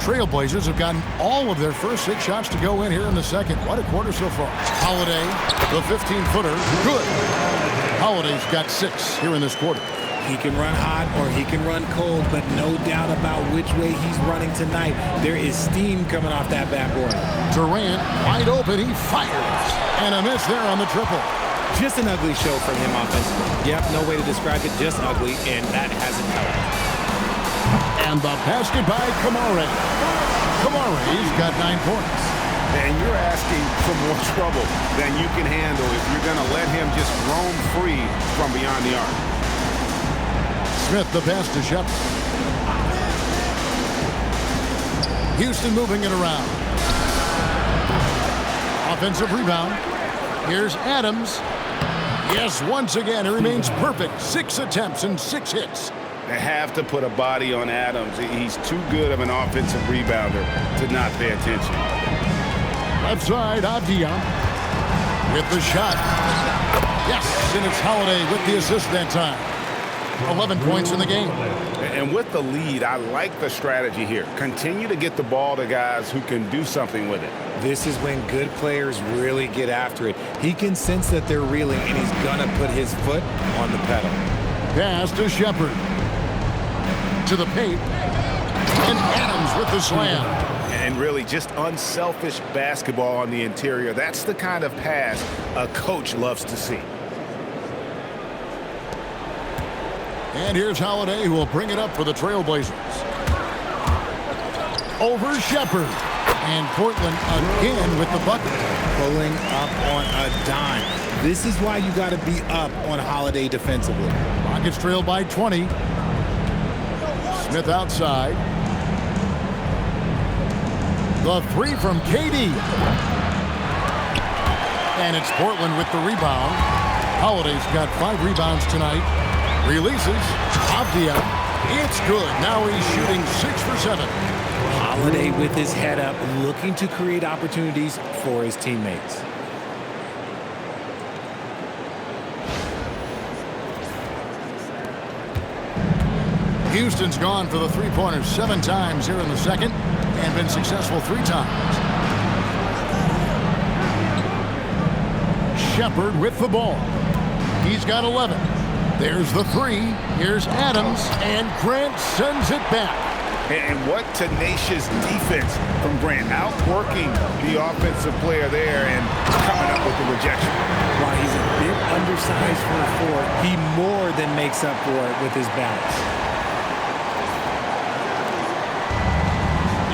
Trailblazers have gotten all of their first 6 shots to go in here in the second. What a quarter so far. Holiday, the 15-footer, good. Holiday's got 6 here in this quarter. He can run hot or he can run cold, but no doubt about which way he's running tonight. There is steam coming off that bad boy. Durant, wide open, he fires. And a miss there on the triple. Just an ugly show from him offensively. Yep, no way to describe it, just ugly, and that hasn't helped. And the basket by Kamare. Kamare's got 9 points. And you're asking for more trouble than you can handle if you're going to let him just roam free from beyond the arc. Smith, the pass to Shepard. Houston moving it around. Offensive rebound. Here's Adams. Yes, once again, he remains perfect. 6 attempts and 6 hits. They have to put a body on Adams. He's too good of an offensive rebounder to not pay attention. Left side, Avdia with the shot. Yes, and it's Holiday with the assist that time. 11 points in the game. And with the lead, I like the strategy here. Continue to get the ball to guys who can do something with it. This is when good players really get after it. He can sense that they're reeling, and he's going to put his foot on the pedal. Pass to Shepard. To the paint. And Adams with the slam. And really just unselfish basketball on the interior. That's the kind of pass a coach loves to see. And here's Holiday, who will bring it up for the Trailblazers. Over Shepard. And Portland again with the bucket. Pulling up on a dime. This is why you got to be up on Holiday defensively. Rockets trail by 20. Smith outside. The three from KD. And it's Portland with the rebound. Holiday's got 5 rebounds tonight. Releases. Avdia. It's good. Now he's shooting 6 for 7. Holiday with his head up, looking to create opportunities for his teammates. Houston's gone for the three-pointers 7 times here in the second and been successful 3 times. Shepard with the ball. He's got 11. There's the 3. Here's Adams, and Grant sends it back. And what tenacious defense from Grant, outworking the offensive player there and coming up with the rejection. While he's a bit undersized for a 4, he more than makes up for it with his bounce.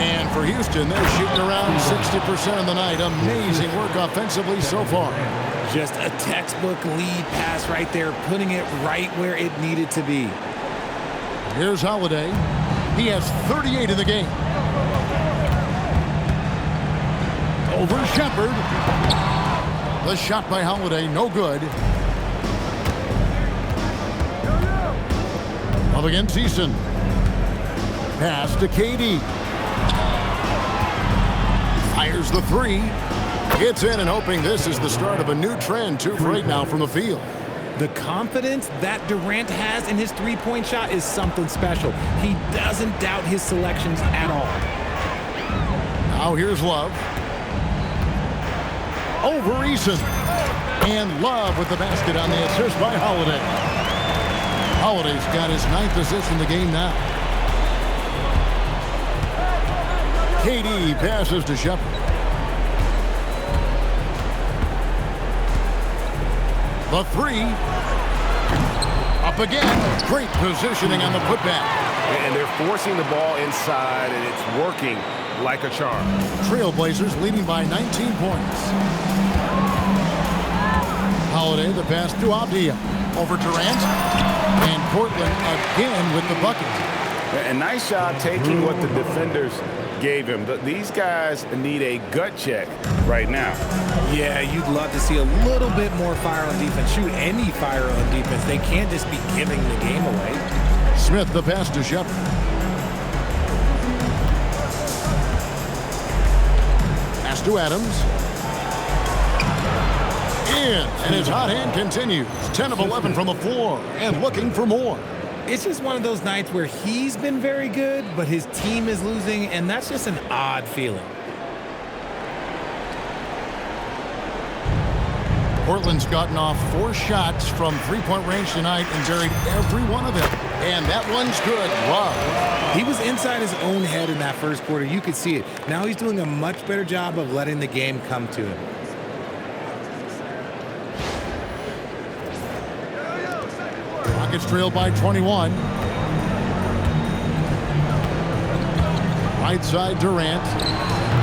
And for Houston, they're shooting around 60% of the night. Amazing work offensively so far. Just a textbook lead pass right there, putting it right where it needed to be. Here's Holiday. He has 38 in the game. Over Shepard. The shot by Holiday, no good. Up against Eason. Pass to KD. Fires the 3. Gets in and hoping this is the start of a new trend, 2 for 8 now from the field. The confidence that Durant has in his three-point shot is something special. He doesn't doubt his selections at all. Now here's Love. Over Eason. And Love with the basket on the assist by Holiday. Holiday's got his 9th assist in the game now. KD passes to Shepard. The 3. Up again. Great positioning on the putback. And they're forcing the ball inside, and it's working like a charm. Trailblazers leading by 19 points. Holiday, the pass to Avdia. Over Durant. And Portland again with the bucket. A nice job taking what the defenders gave him. These guys need a gut check right now. Yeah, you'd love to see a little bit more fire on defense. Shoot, any fire on defense. They can't just be giving the game away. Smith, the pass to Shepard. Pass to Adams. In, and his hot hand continues. 10 of 11 from the floor and looking for more. It's just one of those nights where he's been very good, but his team is losing, and that's just an odd feeling. Portland's gotten off 4 shots from three-point range tonight and buried every one of them. And that one's good. Wow. He was inside his own head in that first quarter. You could see it. Now he's doing a much better job of letting the game come to him. Rockets trail by 21. Right side Durant.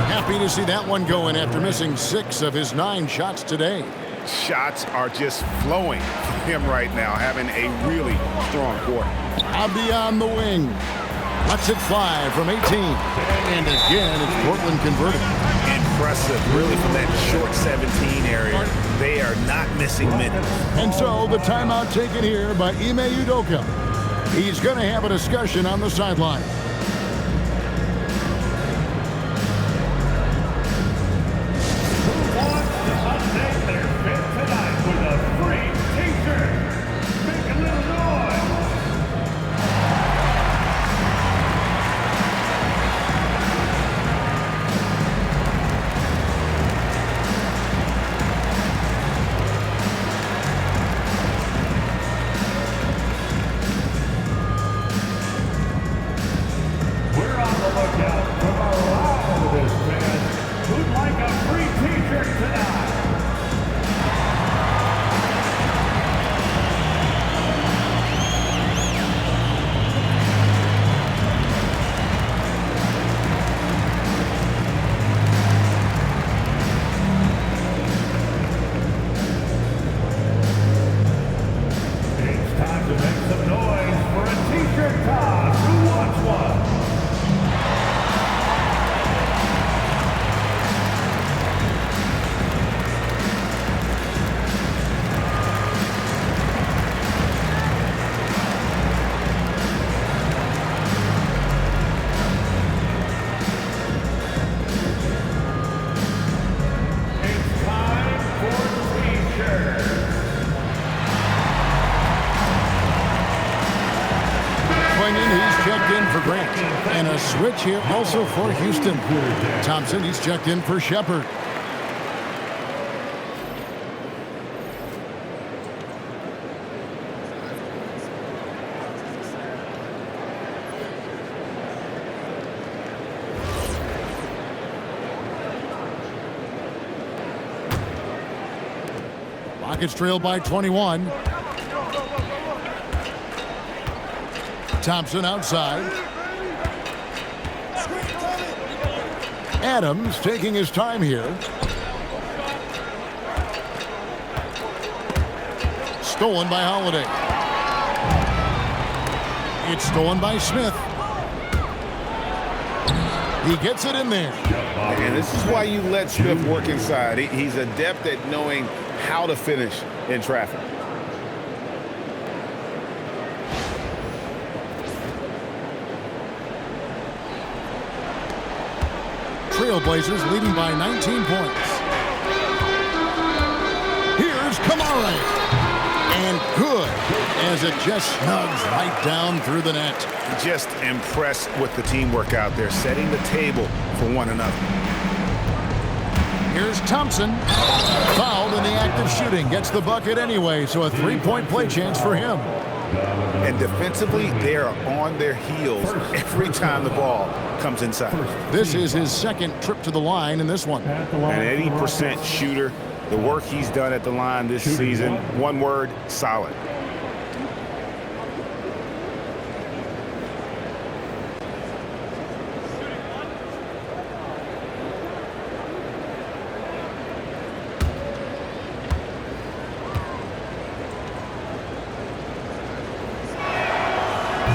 Happy to see that one going after missing 6 of his 9 shots today. shots are just flowing for him right now, having a really strong quarter. Abdi on the wing. Lets it fly from 18. And again, it's Portland converted. Impressive, really, from that short 17 area. They are not missing minutes. And so the timeout taken here by Ime Udoka. He's going to have a discussion on the sideline. And a switch here also for Houston. Thompson, he's checked in for Shepard. Rockets trail by 21. Thompson outside. Adams taking his time here. Stolen by Holiday. It's stolen by Smith. He gets it in there. And this is why you let Smith work inside. He's adept at knowing how to finish in traffic. Trailblazers leading by 19 points. Here's Kamara. And good, as it just snugs right down through the net. Just impressed with the teamwork out there, setting the table for one another. Here's Thompson. Fouled in the act of shooting. Gets the bucket anyway, so a three-point play chance for him. And defensively, they are on their heels every time the ball comes inside. This is his second trip to the line in this one. An 80% shooter. The work he's done at the line this season, one word, solid.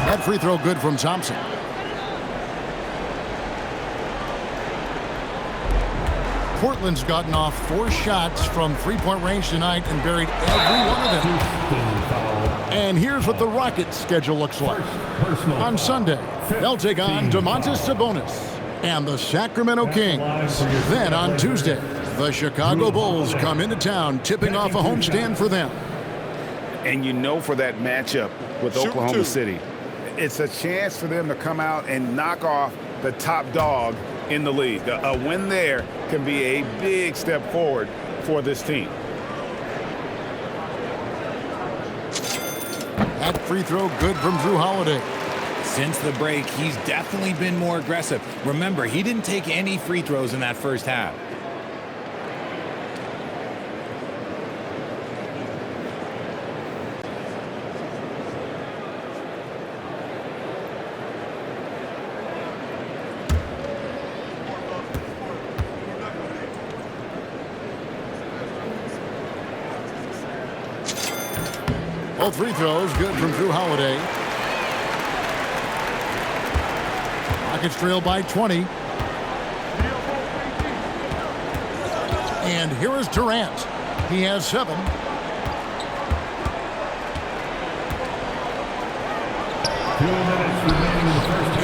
That free throw good from Thompson. Portland's gotten off 4 shots from three-point range tonight and buried every one of them. And here's what the Rockets' schedule looks like. On Sunday, they'll take on Domantas Sabonis and the Sacramento Kings. Then on Tuesday, the Chicago Bulls come into town, tipping off a homestand for them. And you know, for that matchup with Oklahoma City, it's a chance for them to come out and knock off the top dog in the league. A win there can be a big step forward for this team. That free throw good from Jrue Holiday. Since the break, he's definitely been more aggressive. Remember, he didn't take any free throws in that first half. Both free throws good from Jrue Holiday. Rockets trail by 20. And here is Durant. He has 7.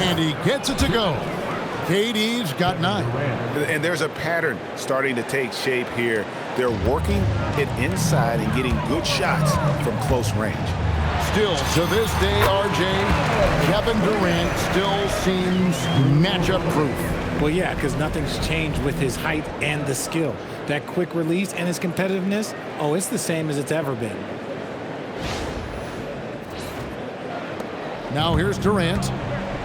And he gets it to go. KD's got 9. And there's a pattern starting to take shape here. They're working it inside and getting good shots from close range. Still, to this day, RJ, Kevin Durant still seems matchup proof. Well, yeah, because nothing's changed with his height and the skill. That quick release and his competitiveness, oh, it's the same as it's ever been. Now here's Durant.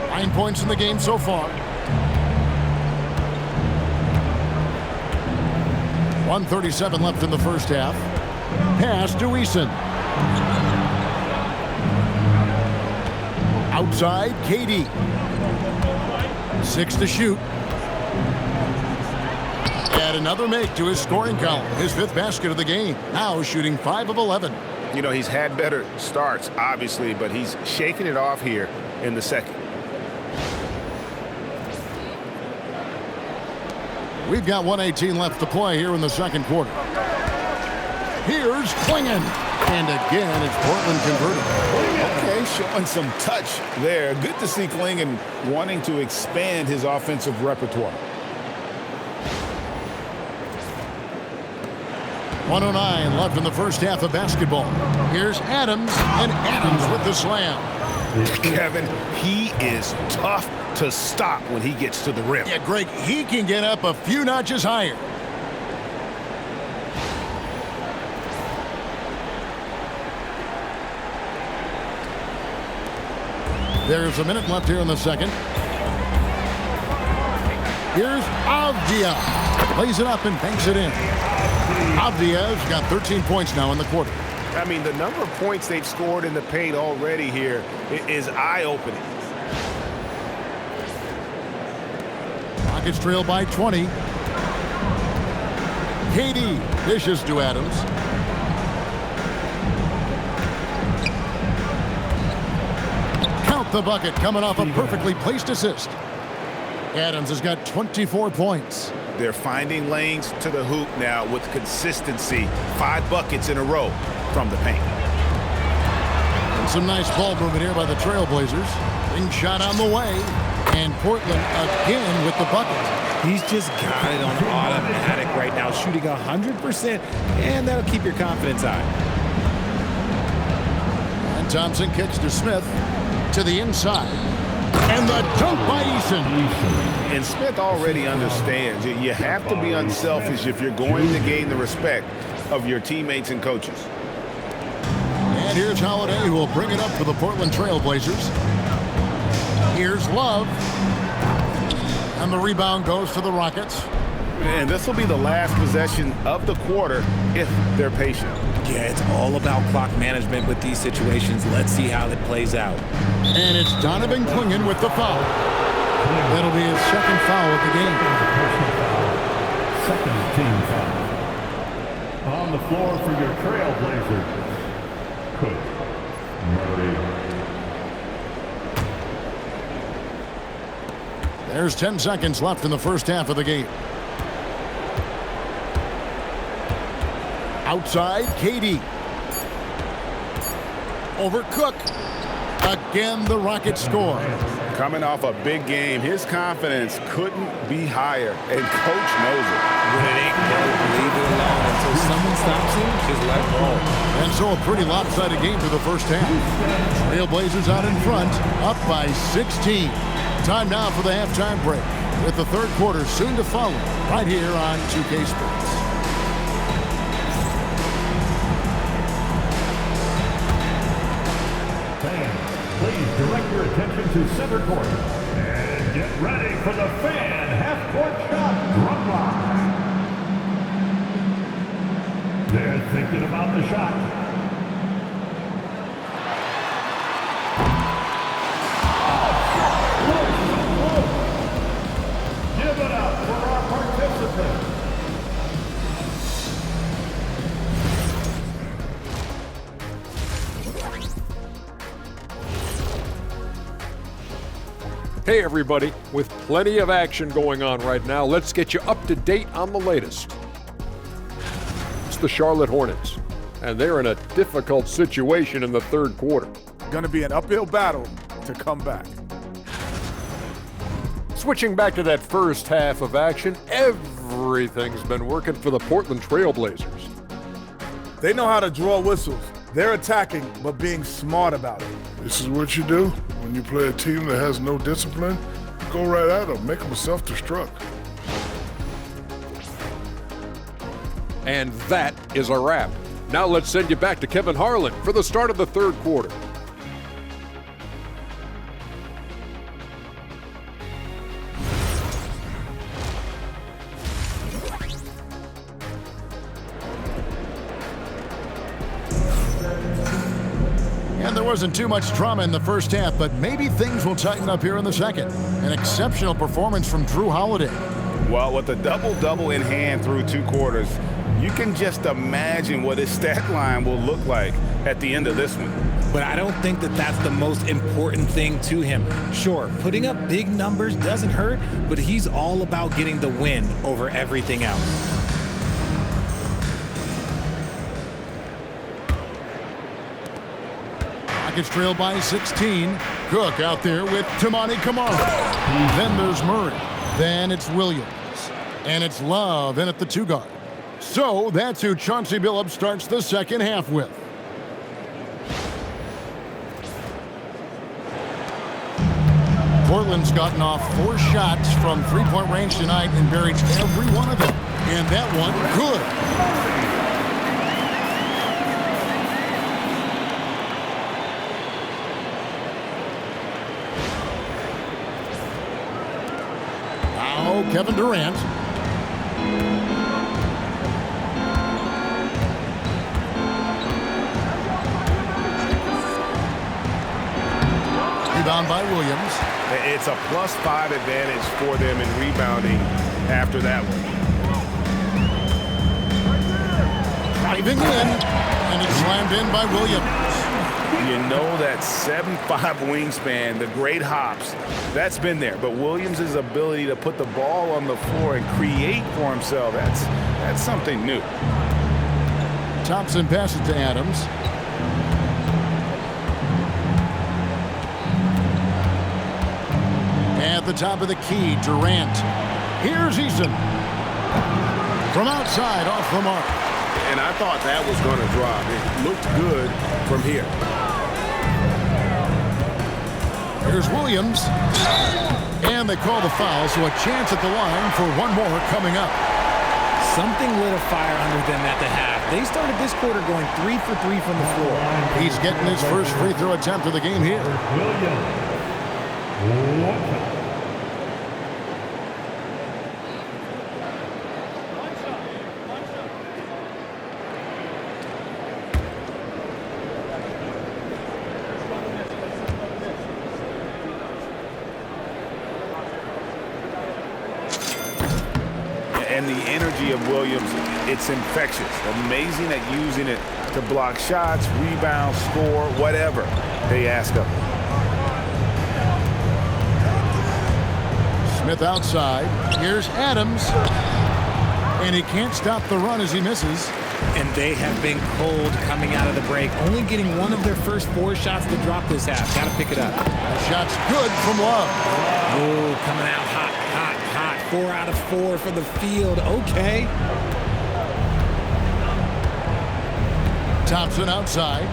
9 points in the game so far. 1:37 left in the first half. Pass to Eason. Outside, KD. 6 to shoot. Add another make to his scoring column. His 5th basket of the game. Now shooting 5 of 11. You know, he's had better starts, obviously, but he's shaking it off here in the second. We've got 1:18 left to play here in the second quarter. Here's Klingon. And again, it's Portland converted. Okay, showing some touch there. Good to see Klingon wanting to expand his offensive repertoire. 1:09 left in the first half of basketball. Here's Adams, and Adams with the slam. Kevin, he is tough to stop when he gets to the rim. Yeah, Greg, he can get up a few notches higher. There's a minute left here in the second. Here's Avdia. Plays it up and banks it in. Avdia's got 13 points now in the quarter. I mean, the number of points they've scored in the paint already here is eye-opening. Rockets trail by 20. KD dishes to Adams. Count the bucket coming off a perfectly placed assist. Adams has got 24 points. They're finding lanes to the hoop now with consistency. 5 buckets in a row from the paint. And some nice ball movement here by the Trailblazers. Ring shot on the way. And Portland again with the bucket. He's just got it on automatic right now, shooting 100%, and that'll keep your confidence high. And Thompson kicks to Smith to the inside. And the dunk by Eason. And Smith already understands you have to be unselfish if you're going to gain the respect of your teammates and coaches. And here's Holiday, who will bring it up for the Portland Trailblazers. Here's Love. And the rebound goes to the Rockets. And this will be the last possession of the quarter if they're patient. Yeah, it's all about clock management with these situations. Let's see how it plays out. And it's Donovan Klingon with the foul. That'll be his second foul of the game. Second team foul. On the floor for your Trailblazers, Coach Murray. There's 10 seconds left in the first half of the game. Outside, KD. Over Cook. Again, the Rockets score. Coming off a big game, his confidence couldn't be higher, and Coach knows it. When it ain't broke, leave it alone. Until someone stops him, just let it roll. And so a pretty lopsided game for the first half. Trailblazers out in front, up by 16. Time now for the halftime break, with the third quarter soon to follow, right here on 2K Sports. Fans, please direct your attention to center court and get ready for the fan half-court shot drum line. They're thinking about the shot. Give it up for our participants. Hey everybody, with plenty of action going on right now, let's get you up to date on the latest. It's the Charlotte Hornets, and they're in a difficult situation in the third quarter. Going to be an uphill battle to come back. Switching back to that first half of action, everything's been working for the Portland Trail Blazers. They know how to draw whistles. They're attacking, but being smart about it. This is what you do when you play a team that has no discipline. Go right at them, make them self-destruct. And that is a wrap. Now let's send you back to Kevin Harlan for the start of the third quarter. And there wasn't too much drama in the first half, but maybe things will tighten up here in the second. An exceptional performance from Jrue Holiday. Well, with a double-double in hand through 2 quarters, you can just imagine what his stat line will look like at the end of this one. But I don't think that that's the most important thing to him. Sure, putting up big numbers doesn't hurt, but he's all about getting the win over everything else. Rockets trail by 16. Cook out there with Toumani Camara. Then there's Murray. Then it's Williams. And it's Love in at the 2 guard. So that's who Chauncey Billups starts the second half with. Portland's gotten off 4 shots from 3-point range tonight and buried every one of them. And that one, good. Kevin Durant. Rebound by Williams. It's a +5 advantage for them in rebounding after that one. Driving in, and it's slammed in by Williams. You know that 7'5" wingspan, the great hops, that's been there. But Williams' ability to put the ball on the floor and create for himself, that's something new. Thompson passes to Adams. At the top of the key, Durant. Here's Eason. From outside, off the mark. And I thought that was going to drop. It looked good from here. Here's Williams. And they call the foul, so a chance at the line for one more coming up. Something lit a fire under them at the half. They started this quarter going 3 for 3 from the floor. He's getting his first free throw attempt of the game here. And the energy of Williams, it's infectious. Amazing at using it to block shots, rebound, score, whatever they ask of him. Smith outside. Here's Adams. And he can't stop the run as he misses. And they have been cold coming out of the break. Only getting one of their first 4 shots to drop this half. Got to pick it up. The shot's good from Love. Oh, coming out hot, hot, hot. 4 out of 4 for the field. Okay. Thompson outside.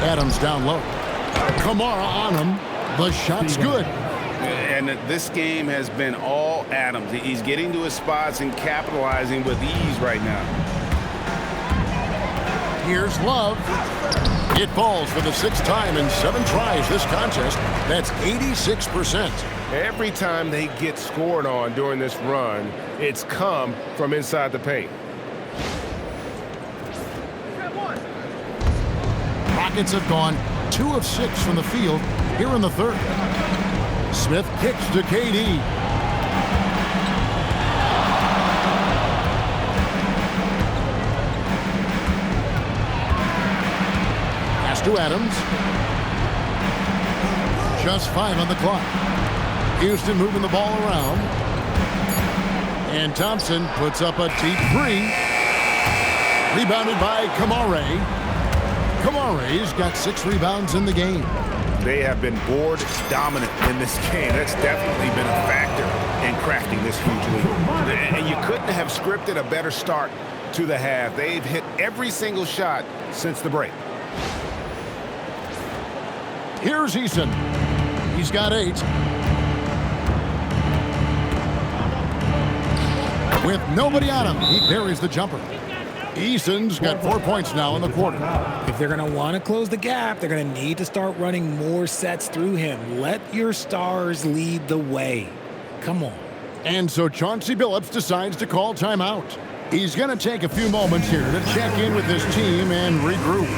Adams down low. Camara on him. The shot's good. And this game has been all Adams. He's getting to his spots and capitalizing with ease right now. Here's Love. It falls for the 6th time in 7 tries this contest. That's 86%. Every time they get scored on during this run, it's come from inside the paint. Rockets have gone 2 of 6 from the field here in the third. Smith kicks to KD. pass to Adams. Just 5 on the clock. Houston moving the ball around. And Thompson puts up a deep three. Rebounded by Kamare. Kamare's got 6 rebounds in the game. They have been board dominant in this game. That's definitely been a factor in crafting this huge lead. And you couldn't have scripted a better start to the half. They've hit every single shot since the break. Here's Eason. He's got 8. With nobody on him, he buries the jumper. Eason's got 4 points now in the quarter. If they're going to want to close the gap, they're going to need to start running more sets through him. Let your stars lead the way. Come on. And so Chauncey Billups decides to call timeout. He's going to take a few moments here to check in with his team and regroup.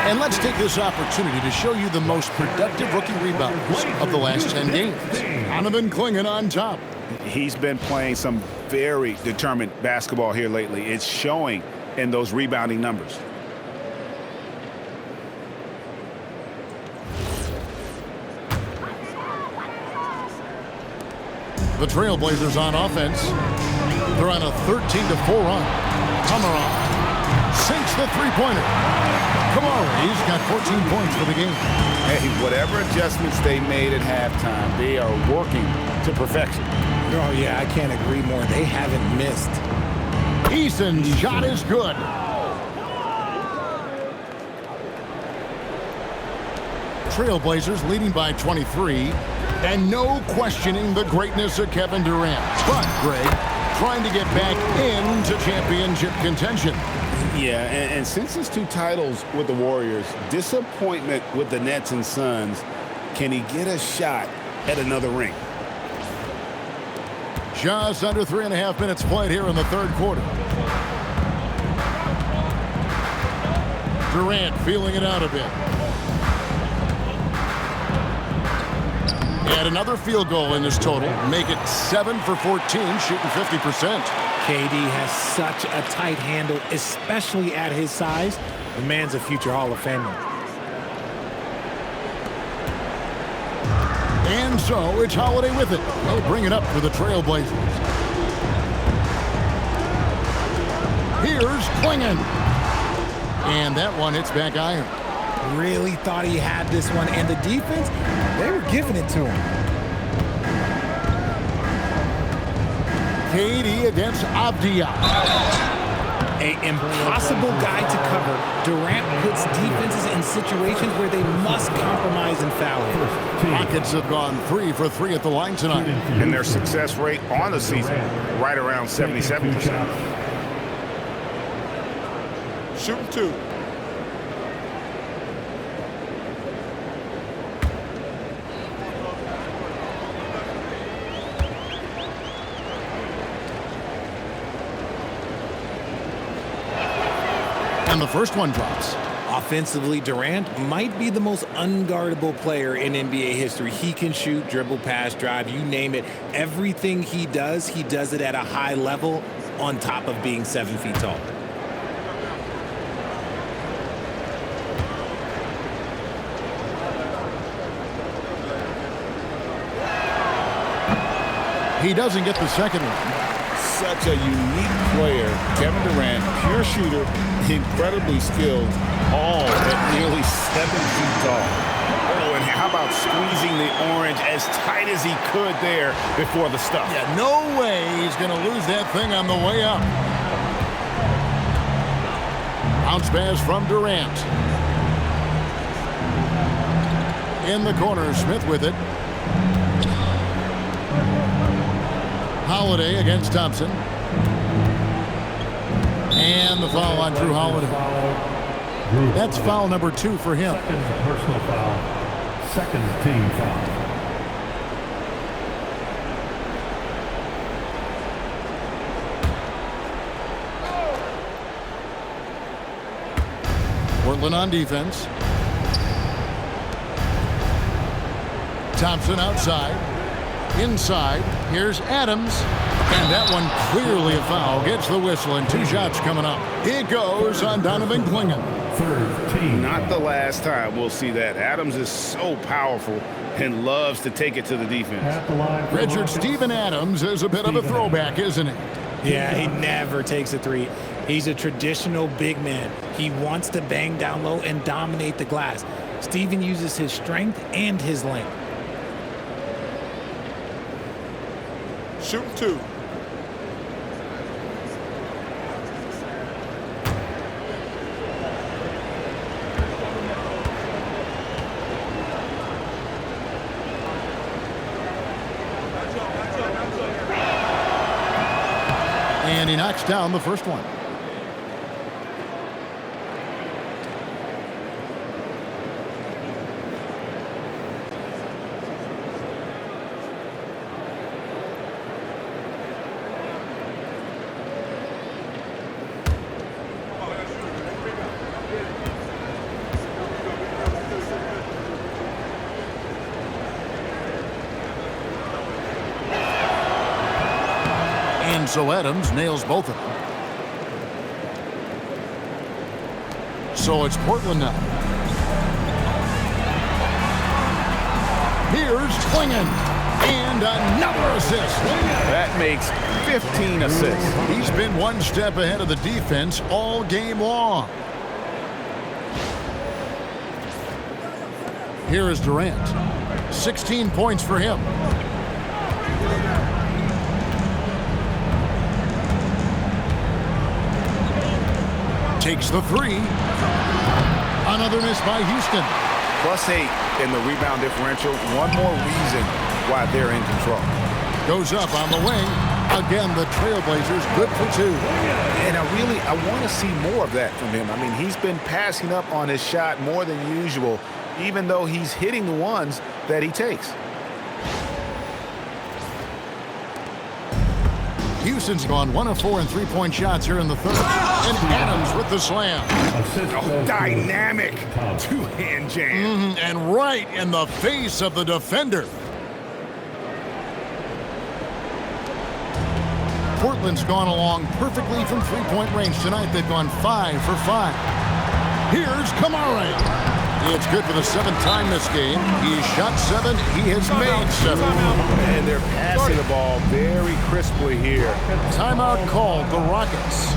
And let's take this opportunity to show you the most productive rookie rebounders of the last 10 games. Donovan Clingan on top. He's been playing some very determined basketball here lately. It's showing in those rebounding numbers. The Trailblazers on offense. They're on a 13-4 run. Kamara sinks the three-pointer. Kamare's got 14 points for the game. Hey, whatever adjustments they made at halftime, they are working to perfection. Oh, yeah, I can't agree more. They haven't missed. Eason's shot is good. Trailblazers leading by 23. And no questioning the greatness of Kevin Durant. But, Greg, trying to get back into championship contention. Yeah, and since his 2 titles with the Warriors, disappointment with the Nets and Suns, can he get a shot at another ring? Just under 3.5 minutes played here in the third quarter. Durant feeling it out a bit. Add another field goal in this total. Make it 7 for 14, shooting 50%. KD has such a tight handle, especially at his size. The man's a future Hall of Famer. And so it's Holiday with it. They'll bring it up for the Trailblazers. Here's Clingan. And that one hits back iron. Really thought he had this one. And the defense, they were giving it to him. KD against Avdia. An impossible guy to cover. Durant puts defenses in situations where they must compromise and foul him. Rockets have gone 3 for 3 at the line tonight. And their success rate on the season, right around 77%. Shooting 2. And the first one drops. Offensively, Durant might be the most unguardable player in NBA history. He can shoot, dribble, pass, drive, you name it. Everything he does it at a high level. on top of being 7 feet tall. He doesn't get the second one. Such a unique player. Kevin Durant, pure shooter, incredibly skilled, all at nearly 7 feet tall. Oh, and how about squeezing the orange as tight as he could there before the stuff? Yeah, no way he's going to lose that thing on the way up. Bounce pass from Durant. In the corner, Smith with it. Holiday against Thompson. And the foul on Jrue Holiday. That's foul number 2 for him. Second personal foul. Second team foul. Portland on defense. Thompson outside. Inside, here's Adams, and that one clearly a foul. Gets the whistle, and 2 shots coming up. It goes on Donovan Clingan. Third team. Not the last time we'll see that. Adams is so powerful and loves to take it to the defense. At the line. Richard Steven Adams is a bit of a throwback, isn't he? Yeah, he never takes a 3. He's a traditional big man. He wants to bang down low and dominate the glass. Steven uses his strength and his length. Shooting 2. And he knocks down the first one. So Adams nails both of them. So it's Portland now. Here's Clingan. And another assist. That makes 15 assists. He's been one step ahead of the defense all game long. Here is Durant. 16 points for him. Takes the 3. Another miss by Houston. +8 in the rebound differential. One more reason why they're in control. Goes up on the wing. Again, the Trailblazers good for 2. And I want to see more of that from him. I mean, he's been passing up on his shot more than usual, even though he's hitting the ones that he takes. Houston's gone 1 of 4 in 3-point shots here in the third. And Adams with the slam. Oh, dynamic 2-hand jam. And right in the face of the defender. Portland's gone along perfectly from 3-point range tonight. They've gone 5 for 5. Here's Kamara. It's good for the 7th time this game. He's shot 7. He has made 7. And they're passing the ball very crisply here. Timeout called the Rockets.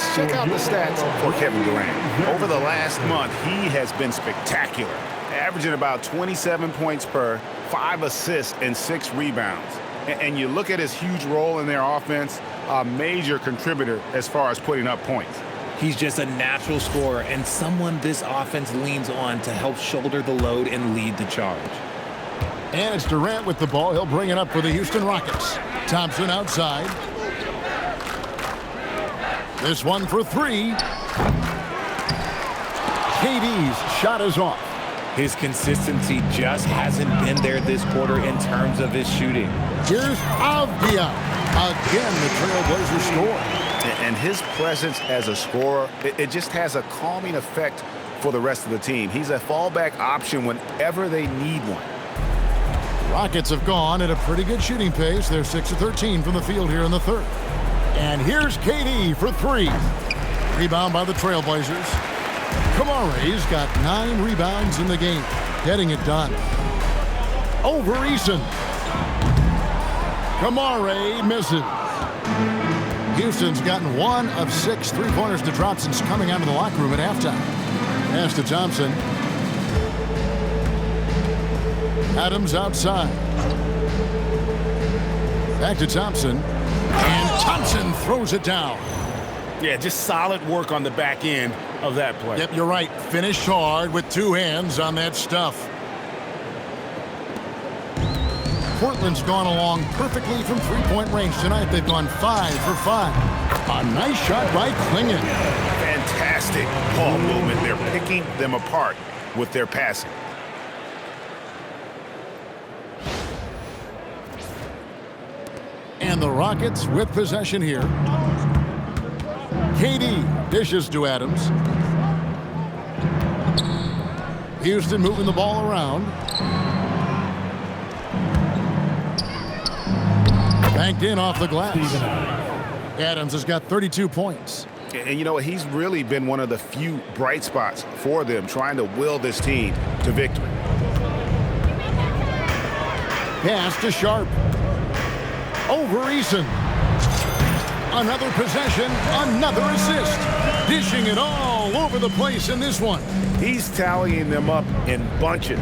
let's check out the stats for Kevin Durant. Over the last month, he has been spectacular, averaging about 27 points per, 5 assists, and 6 rebounds. And you look at his huge role in their offense, a major contributor as far as putting up points. He's just a natural scorer and someone this offense leans on to help shoulder the load and lead the charge. And it's Durant with the ball. He'll bring it up for the Houston Rockets. Thompson outside. This one for 3. KD's shot is off. His consistency just hasn't been there this quarter in terms of his shooting. Here's Avdia. Again, the Trailblazers score. And his presence as a scorer, it just has a calming effect for the rest of the team. He's a fallback option whenever they need one. Rockets have gone at a pretty good shooting pace. They're 6 of 13 from the field here in the third. And here's KD for 3. Rebound by the Trailblazers. Kamare's got 9 rebounds in the game, getting it done. Over Eason. Kamare misses. Houston's gotten 1 of 6 3-pointers to drop since coming out of the locker room at halftime. Pass to Thompson. Adams outside. Back to Thompson. And Thompson throws it down. Yeah, just solid work on the back end of that play. Yep, you're right. Finished hard with 2 hands on that stuff. Portland's gone along perfectly from 3-point range tonight. They've gone 5 for 5. A nice shot by Klingon. Fantastic ball movement. They're picking them apart with their passing. And the Rockets with possession here. KD dishes to Adams. Houston moving the ball around. Banked in off the glass. Adams has got 32 points. And you know, he's really been one of the few bright spots for them, trying to will this team to victory. Pass to Sharp. Over Eason. Another possession, another assist. Dishing it all over the place in this one. He's tallying them up in bunches.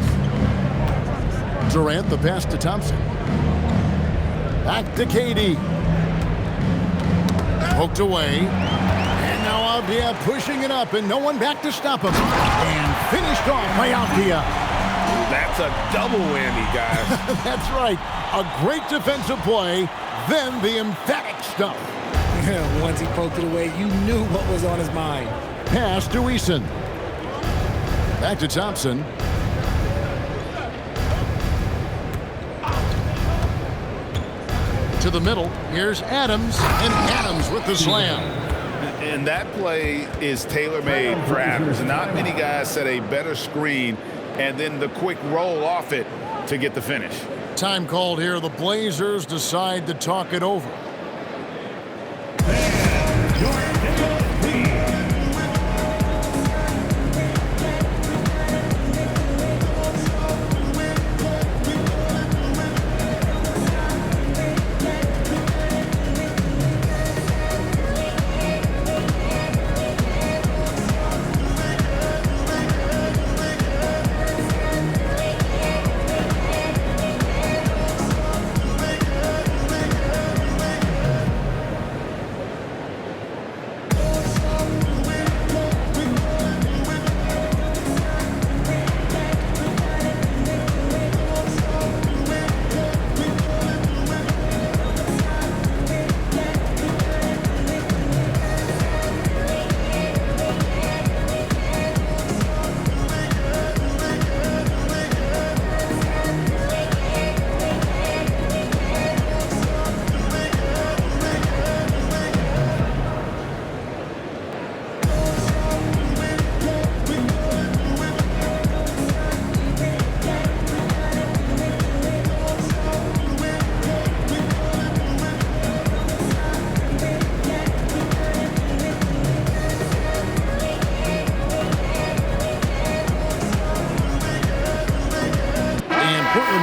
Durant, the pass to Thompson. Back to KD. Poked away. And now Avdia pushing it up, and no one back to stop him. And finished off by Avdia. That's a double whammy, guys. That's right. A great defensive play, then the emphatic stuff. Once he poked it away, you knew what was on his mind. Pass to Eason. Back to Thompson. To the middle. Here's Adams, and Adams with the slam. And that play is tailor-made for Adams. Not many guys set a better screen and then the quick roll off it to get the finish. Time called here. The Blazers decide to talk it over.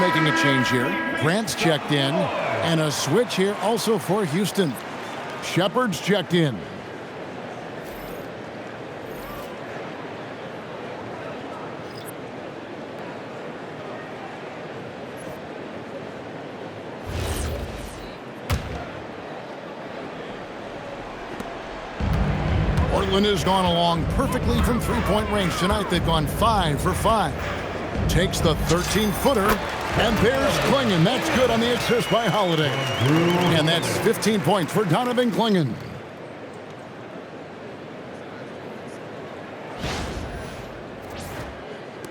Making a change here. Grant's checked in, and a switch here also for Houston. Shepard's checked in. Portland has gone along perfectly from three-point range tonight. They've gone 5 for 5. Takes the 13-footer, and there's Klingon. That's good on the assist by Holiday. And that's 15 points for Donovan Klingon.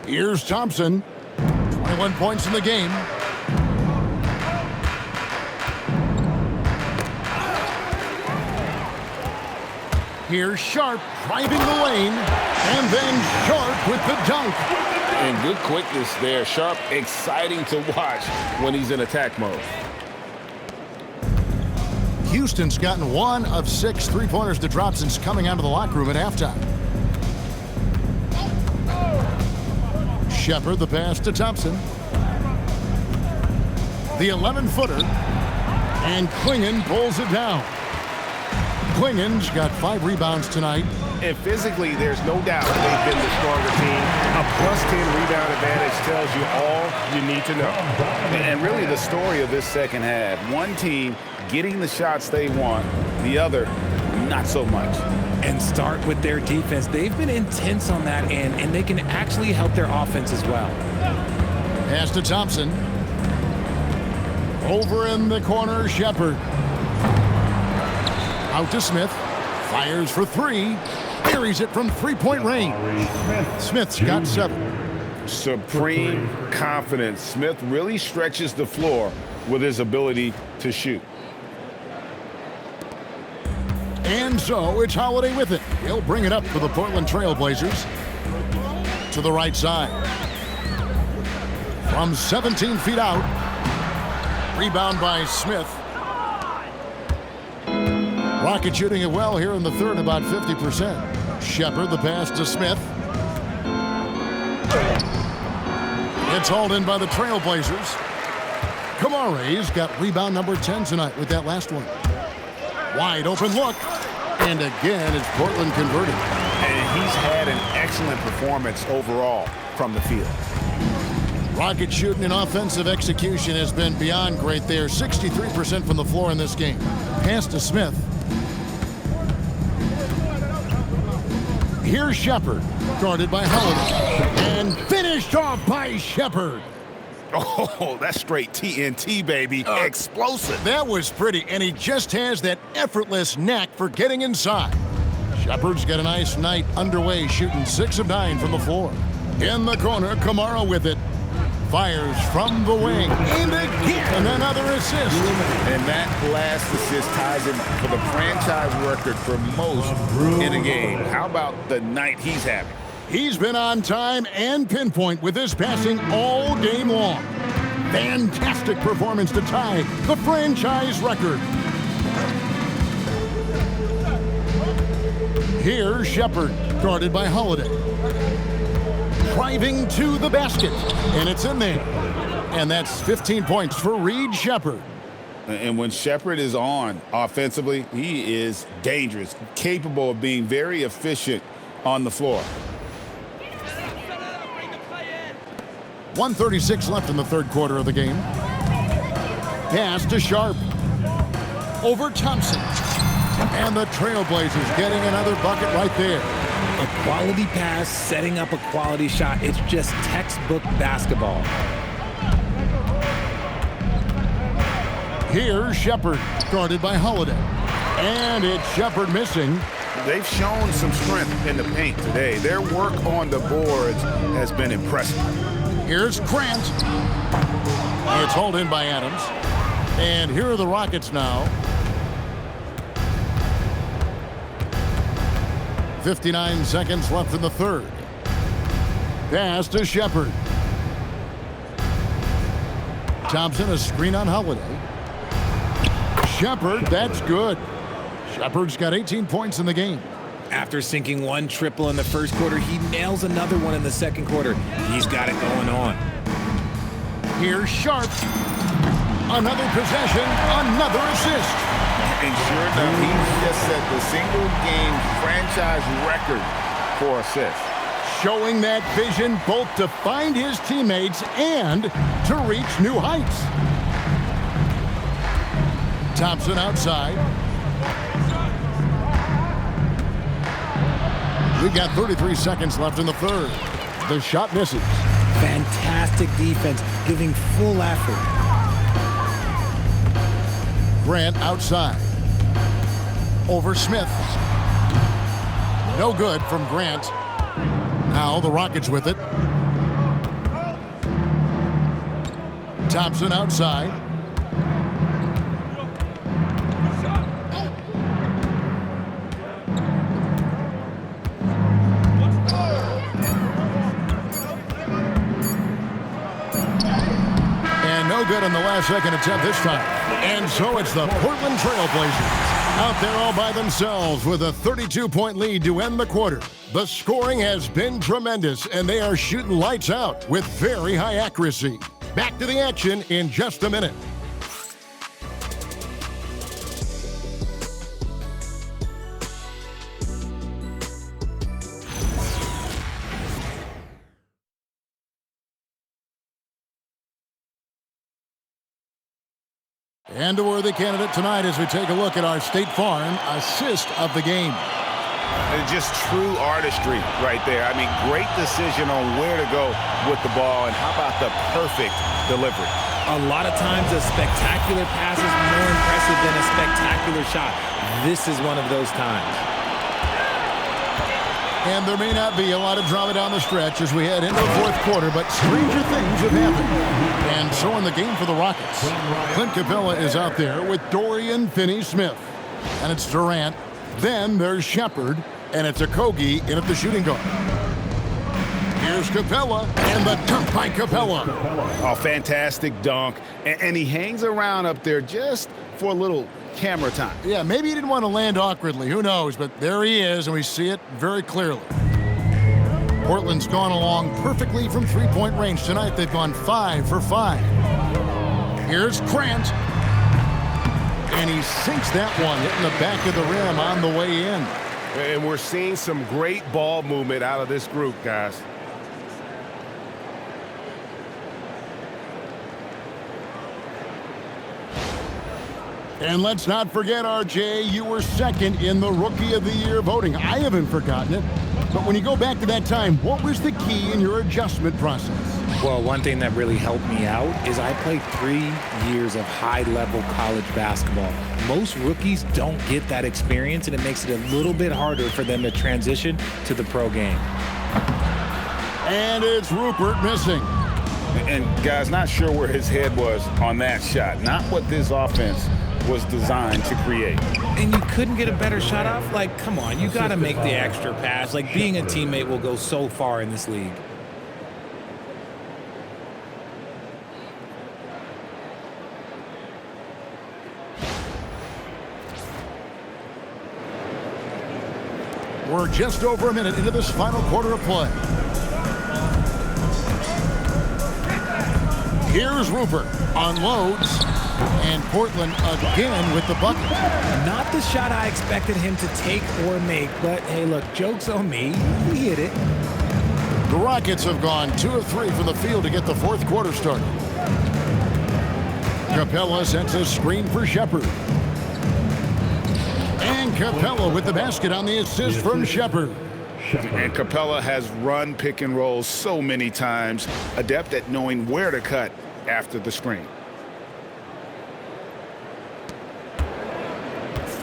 Here's Thompson. 21 points in the game. Here's Sharp driving the lane, and then Sharp with the dunk. And good quickness there. Sharp, exciting to watch when he's in attack mode. Houston's gotten 1 of 6 three-pointers to drop since coming out of the locker room at halftime. Shepard, the pass to Thompson. The 11-footer, and Klingon pulls it down. Klingon's got 5 rebounds tonight. And physically, there's no doubt they've been the stronger team. A +10 rebound advantage tells you all you need to know. And really the story of this second half, one team getting the shots they want, the other not so much. And start with their defense. They've been intense on that end, and they can actually help their offense as well. Pass to Thompson. Over in the corner, Shepard. Out to Smith. Fires for 3. Buries it from three-point range. Smith's got 7. Supreme confidence. Smith really stretches the floor with his ability to shoot. And so it's Holiday with it. He'll bring it up for the Portland Trail Blazers. To the right side. From 17 feet out. Rebound by Smith. Rocket shooting it well here in the third, about 50%. Shepard, the pass to Smith. It's hauled in by the Trailblazers. Kamare's got rebound number 10 tonight with that last one. Wide open look. And again, it's Portland converting. And he's had an excellent performance overall from the field. Rocket shooting and offensive execution has been beyond great there. 63% from the floor in this game. Pass to Smith. Here's Shepard, guarded by Holiday, and finished off by Shepard. Oh, that's straight TNT, baby. Explosive. That was pretty, and he just has that effortless knack for getting inside. Shepard's got a nice night underway, shooting 6 of 9 from the floor. In the corner, Kamara with it. Fires from the wing, and again another assist. And that last assist ties him for the franchise record for most in a game. How about the night he's having? He's been on time and pinpoint with his passing all game long. Fantastic performance to tie the franchise record. Here's Shepard, guarded by Holiday. Driving to the basket, and it's in there. And that's 15 points for Reed Shepard. And when Shepard is on offensively, he is dangerous, capable of being very efficient on the floor. 1:36 left in the third quarter of the game. Pass to Sharp. Over Thompson. And the Trailblazers getting another bucket right there. A quality pass, setting up a quality shot. It's just textbook basketball. Here's Shepard, guarded by Holiday. And it's Shepard missing. They've shown some strength in the paint today. Their work on the boards has been impressive. Here's Grant. It's hauled in by Adams. And here are the Rockets now. 59 seconds left in the third. Pass to Shepard. Thompson, a screen on Holiday. Shepard, that's good. Shepard's got 18 points in the game. After sinking one triple in the first quarter, he nails another one in the second quarter. He's got it going on. Here's Sharp. Another possession, another assist. And sure enough, he just set the single-game franchise record for assists. Showing that vision both to find his teammates and to reach new heights. Thompson outside. We've got 33 seconds left in the third. The shot misses. Fantastic defense, giving full effort. Grant outside. Over Smith. No good from Grant. Now the Rockets with it. Thompson outside. And no good on the last second attempt this time. And so it's the Portland Trail Blazers out there all by themselves with a 32-point lead to end the quarter. The scoring has been tremendous, and they are shooting lights out with very high accuracy. Back to the action in just a minute. And a worthy candidate tonight as we take a look at our State Farm assist of the game. Just true artistry right there. I mean, great decision on where to go with the ball, and how about the perfect delivery? A lot of times a spectacular pass is more impressive than a spectacular shot. This is one of those times. And there may not be a lot of drama down the stretch as we head into the fourth quarter, but stranger things have happened. And so in the game for the Rockets, Clint Capella is out there with Dorian Finney-Smith. And it's Durant. Then there's Shepard, and it's Okogie in at the shooting guard. Here's Capella, and the dunk by Capella. Oh, fantastic dunk. And he hangs around up there just for a little camera time. Yeah, maybe he didn't want to land awkwardly. Who knows? But there he is, and we see it very clearly. Portland's gone along perfectly from three-point range tonight. They've gone 5 for 5. Here's Grant. And he sinks that one, hitting the back of the rim on the way in. And we're seeing some great ball movement out of this group, guys. And let's not forget, RJ, you were second in the Rookie of the Year voting. I haven't forgotten it. But when you go back to that time, what was the key in your adjustment process? Well, one thing that really helped me out is I played 3 years of high-level college basketball. Most rookies don't get that experience, and it makes it a little bit harder for them to transition to the pro game. And it's Rupert missing. And, guys, not sure where his head was on that shot. Not what this offense was designed to create. And you couldn't get a better shot off? Like, come on, you got to make the extra pass. Like, being a teammate will go so far in this league. We're just over a minute into this final quarter of play. Here's Rupert, unloads, and Portland again with the bucket. Not the shot I expected him to take or make, but hey, look, joke's on me. He hit it. The Rockets have gone 2 of 3 from the field to get the fourth quarter started. Capella sets a screen for Shepard. And Capella with the basket on the assist from Shepard. And Capella has run pick and roll so many times, adept at knowing where to cut after the screen.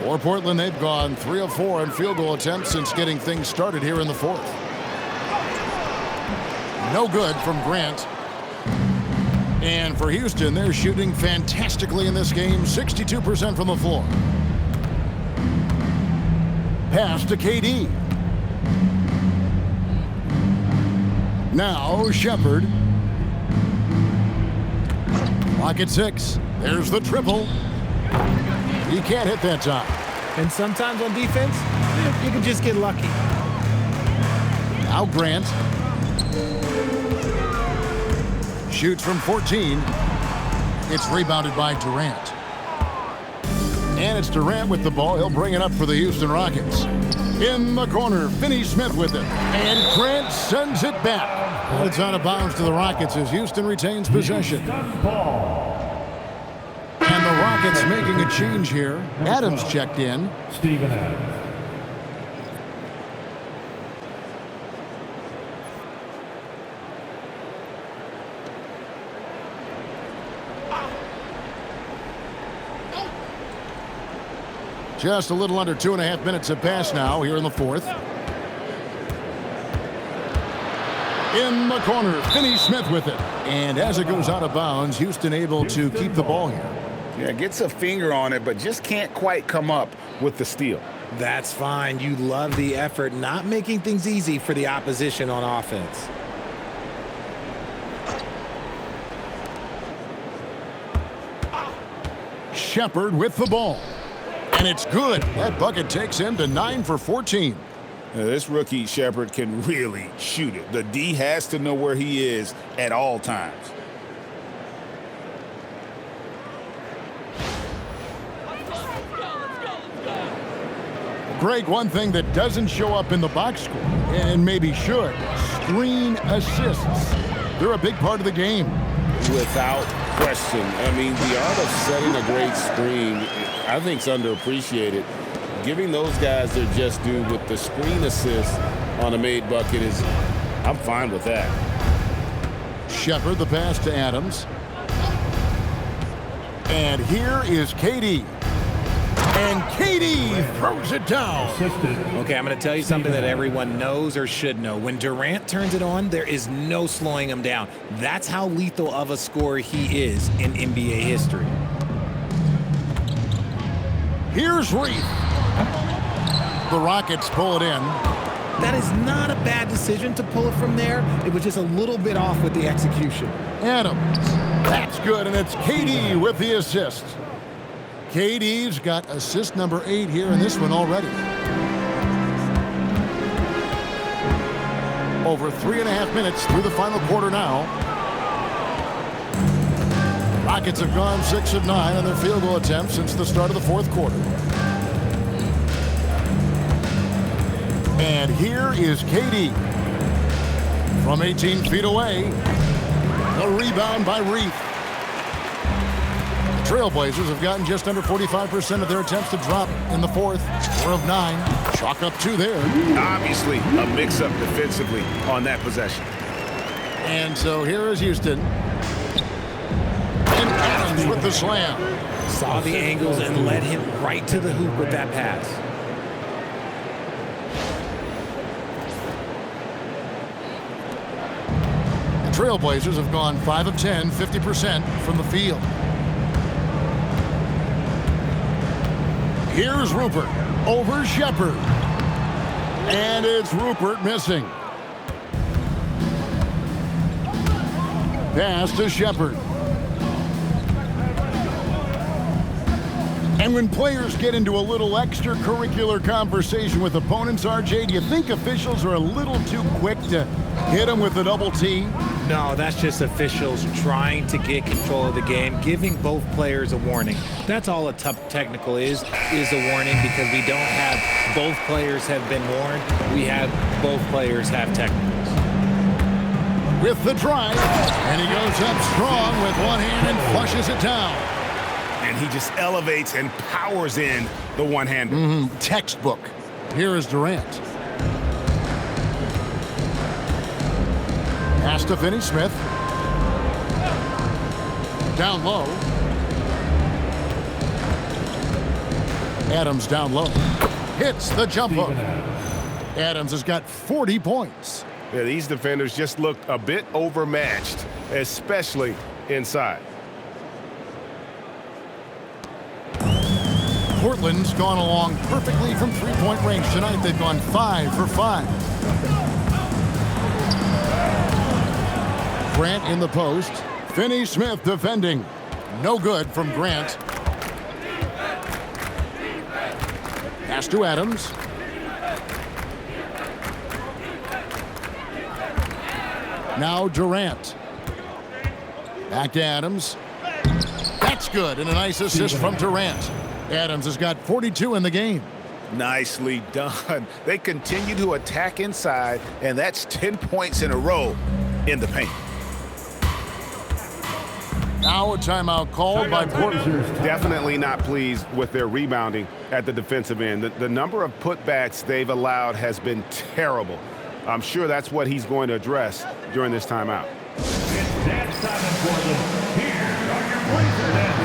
For Portland, they've gone 3 of 4 in field goal attempts since getting things started here in the fourth. No good from Grant. And for Houston, they're shooting fantastically in this game, 62% from the floor. Pass to KD. Now Shepard. Clock at 6. There's the triple. He can't hit that time. And sometimes on defense, you can just get lucky. Now Grant. Shoots from 14. It's rebounded by Durant. And it's Durant with the ball. He'll bring it up for the Houston Rockets. In the corner, Finney-Smith with it. And Grant sends it back. It's out of bounds to the Rockets as Houston retains possession. And the Rockets making a change here. Adams checked in. Steven Adams. Just a little under 2.5 minutes have passed now here in the fourth. In the corner, Finney Smith with it. And as it goes out of bounds, Houston able to keep the ball here. Yeah, gets a finger on it, but just can't quite come up with the steal. That's fine. You love the effort, not making things easy for the opposition on offense. Shepard with the ball. And it's good. That bucket takes him to 9 for 14. Now, this rookie, Shepard, can really shoot it. The D has to know where he is at all times. Greg, one thing that doesn't show up in the box score, and maybe should, screen assists. They're a big part of the game. Without question. I mean, the art of setting a great screen, I think, is underappreciated. Giving those guys their just due with the screen assist on a made bucket is, I'm fine with that. Shepard, the pass to Adams. And here is KD. And KD throws it down. Okay, I'm going to tell you something that everyone knows or should know. When Durant turns it on, there is no slowing him down. That's how lethal of a scorer he is in NBA history. Here's Reith. The Rockets pull it in. That is not a bad decision to pull it from there. It was just a little bit off with the execution. Adams. That's good, and it's KD with the assist. KD's got assist number 8 here in this one already. Over 3.5 minutes through the final quarter now. Rockets have gone 6 of 9 on their field goal attempts since the start of the fourth quarter. And here is KD. From 18 feet away. A rebound by Reith. Trailblazers have gotten just under 45% of their attempts to drop in the fourth. 4 of 9. Chalk up 2 there. Obviously, a mix-up defensively on that possession. And so here is Houston. And Adams with the slam. Saw the angles and led him right to the hoop with that pass. The Trailblazers have gone 5 of 10, 50% from the field. Here's Rupert over Shepard. And it's Rupert missing. Pass to Shepard. And when players get into a little extracurricular conversation with opponents, RJ, do you think officials are a little too quick to hit them with a double T? No, that's just officials trying to get control of the game, giving both players a warning. That's all a tough technical is a warning, because we don't have both players have been warned. We have both players have technicals. With the drive, and he goes up strong with one hand and flushes it down. And he just elevates and powers in the one-hander. Textbook. Here is Durant. Pass to Finney Smith. Down low. Adams down low. Hits the jump hook. Adams has got 40 points. Yeah, these defenders just looked a bit overmatched, especially inside. Portland's gone along perfectly from three-point range tonight. They've gone 5 for 5. Grant in the post. Finney Smith defending. No good from Grant. Pass to Adams. Now Durant. Back to Adams. That's good, and a nice assist from Durant. Adams has got 42 in the game. Nicely done. They continue to attack inside, and that's 10 points in a row in the paint. Now a timeout called by Portland. Definitely not pleased with their rebounding at the defensive end. The number of putbacks they've allowed has been terrible. I'm sure that's what he's going to address during this timeout. It's dance time in Portland. Here are your Blazer dancers.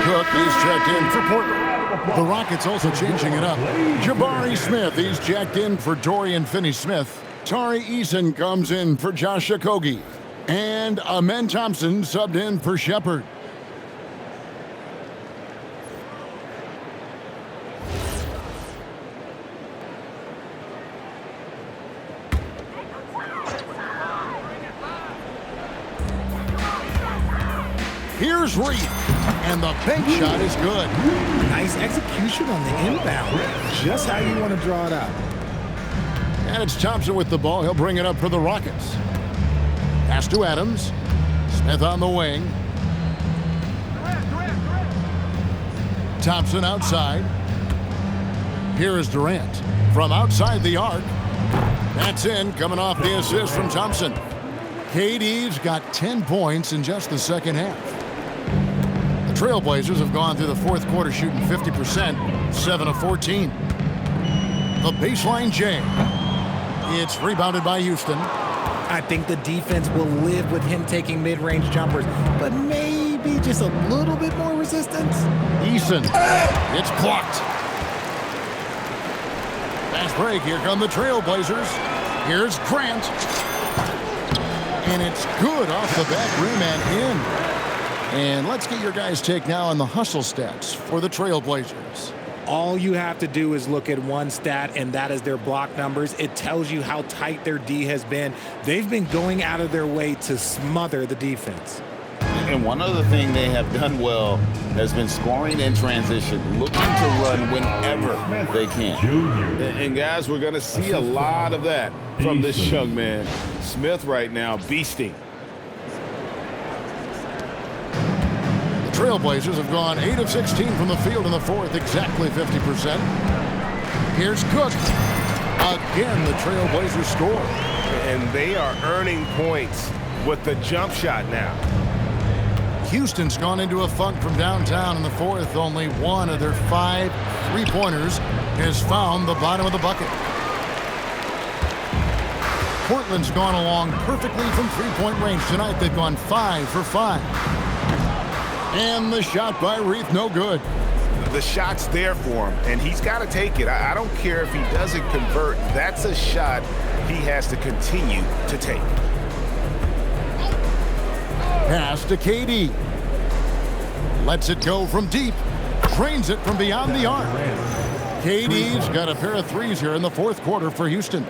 Cook, he's checked in for Portland. The Rockets also changing it up. Jabari Smith, he's checked in for Dorian Finney-Smith. Tari Eason comes in for Josh Okogie. And Amen Thompson subbed in for Shepard. Here's Reed, and the bank shot is good. Nice execution on the inbound. Just how you want to draw it out. And it's Thompson with the ball. He'll bring it up for the Rockets. Pass to Adams. Smith on the wing. Thompson outside. Here is Durant from outside the arc. That's in, coming off the assist from Thompson. KD's got 10 points in just the second half. The Trailblazers have gone through the fourth quarter shooting 50%, 7 of 14. The baseline J. It's rebounded by Houston. I think the defense will live with him taking mid-range jumpers, but maybe just a little bit more resistance. Eason. It's blocked. Fast break. Here come the Trailblazers. Here's Grant. And it's good off the back rim and in. And let's get your guys' take now on the hustle stats for the Trailblazers. All you have to do is look at one stat, and that is their block numbers. It tells you how tight their D has been. They've been going out of their way to smother the defense. And one other thing they have done well has been scoring in transition, looking to run whenever they can. And guys, we're going to see a lot of that from this young man. Smith right now beasting. The Trailblazers have gone 8 of 16 from the field in the fourth, exactly 50%. Here's Cook. Again, the Trailblazers score. And they are earning points with the jump shot now. Houston's gone into a funk from downtown in the fourth. Only one of their 5 3-pointers has found the bottom of the bucket. Portland's gone along perfectly from three-point range tonight. They've gone 5 for 5. And the shot by Reith, no good. The shot's there for him, and he's got to take it. I don't care if he doesn't convert. That's a shot he has to continue to take. Pass to KD. Lets it go from deep. Drains it from beyond the arc. KD's got a pair of threes here in the fourth quarter for Houston.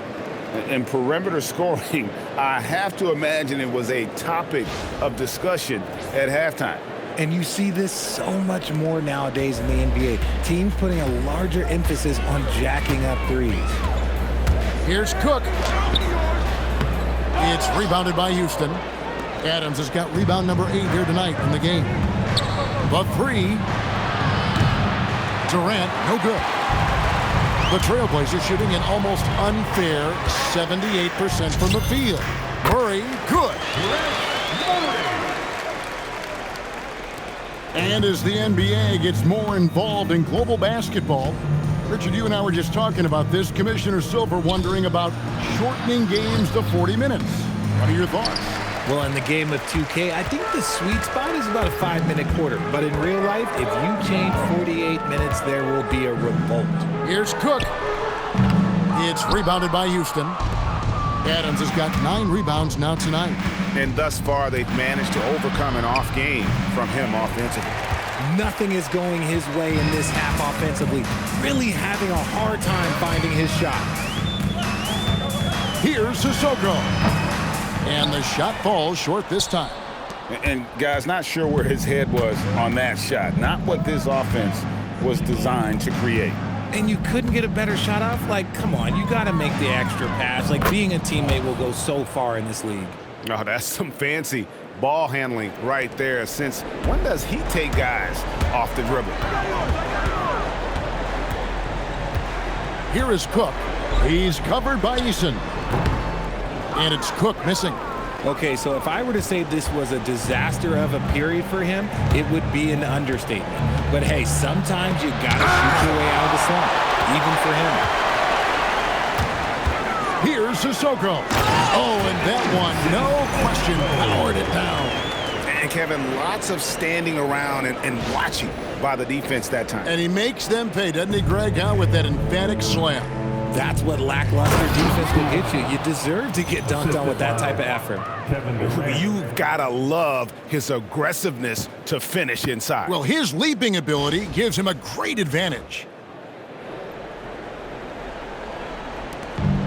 And perimeter scoring, I have to imagine it was a topic of discussion at halftime. And you see this so much more nowadays in the NBA. Teams putting a larger emphasis on jacking up threes. Here's Cook. It's rebounded by Houston. Adams has got rebound number 8 here tonight in the game. But 3. Durant, no good. The Trailblazers shooting an almost unfair 78% from the field. Murray, good. And as the NBA gets more involved in global basketball, Richard, you and I were just talking about this. Commissioner Silver wondering about shortening games to 40 minutes. What are your thoughts? Well, in the game of 2K, I think the sweet spot is about a 5-minute quarter. But in real life, if you change 48 minutes, there will be a revolt. Here's Cook. It's rebounded by Houston. Adams has got 9 rebounds now tonight. And thus far, they've managed to overcome an off game from him offensively. Nothing is going his way in this half offensively. Really having a hard time finding his shot. Here's Sissoko. And the shot falls short this time. And guys, not sure where his head was on that shot. Not what this offense was designed to create. And you couldn't get a better shot off? Like, come on, you got to make the extra pass. Like, being a teammate will go so far in this league. Oh, that's some fancy ball handling right there. Since when does he take guys off the dribble? Here is Cook. He's covered by Eason. And it's Cook missing. Okay, so if I were to say this was a disaster of a period for him, it would be an understatement. But hey, sometimes you gotta shoot your way out of the slump, even for him. Here's Sissoko. Oh, and that one, no question, powered it down. And Kevin, lots of standing around and watching. by the defense that time. And he makes them pay, doesn't he, Greg, with that emphatic slam? That's what lackluster defense will get you. You deserve to get dunked on with that type of effort. You've got to love his aggressiveness to finish inside. Well, his leaping ability gives him a great advantage.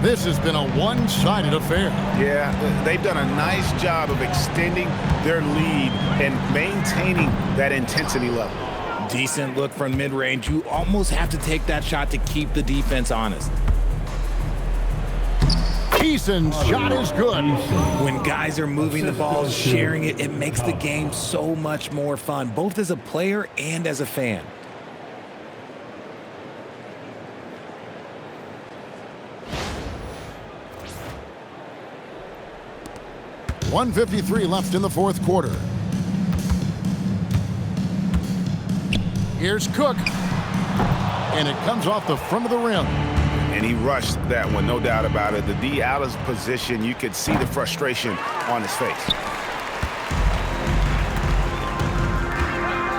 This has been a one-sided affair. Yeah, they've done a nice job of extending their lead and maintaining that intensity level. Decent look from mid-range. You almost have to take that shot to keep the defense honest. Eason's shot is good. When guys are moving the ball, sharing it, it makes the game so much more fun, both as a player and as a fan. .153 left in the fourth quarter. Here's Cook. And it comes off the front of the rim. And he rushed that one, no doubt about it. The D out of position, you could see the frustration on his face.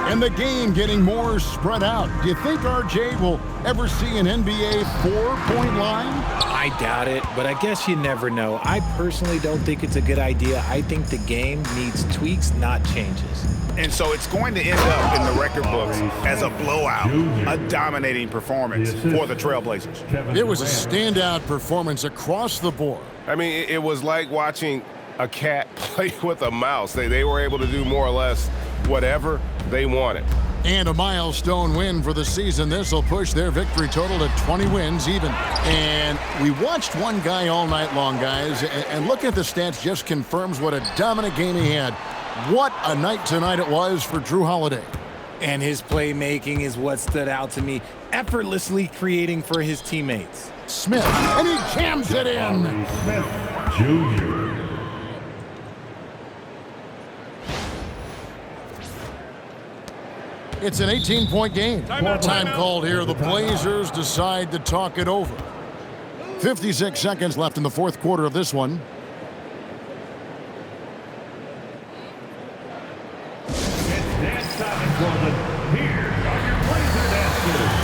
And the game getting more spread out. Do you think RJ will ever see an NBA 4-point line? I doubt it, but I guess you never know. I personally don't think it's a good idea. I think the game needs tweaks, not changes. And so it's going to end up in the record books as a blowout, a dominating performance for the Trailblazers. It was a standout performance across the board. I mean, it was like watching a cat play with a mouse. They were able to do more or less whatever they wanted. And a milestone win for the season. This will push their victory total to 20 wins even. And we watched one guy all night long, guys, and looking at the stats just confirms what a dominant game he had. What a night tonight it was for Jrue Holiday. And his playmaking is what stood out to me, effortlessly creating for his teammates. Smith, and he jams it in. Smith Jr. It's an 18-point game. Time called here. The Blazers decide to talk it over. 56 seconds left in the fourth quarter of this one. Dance time in Portland. Here are your Blazer dancers.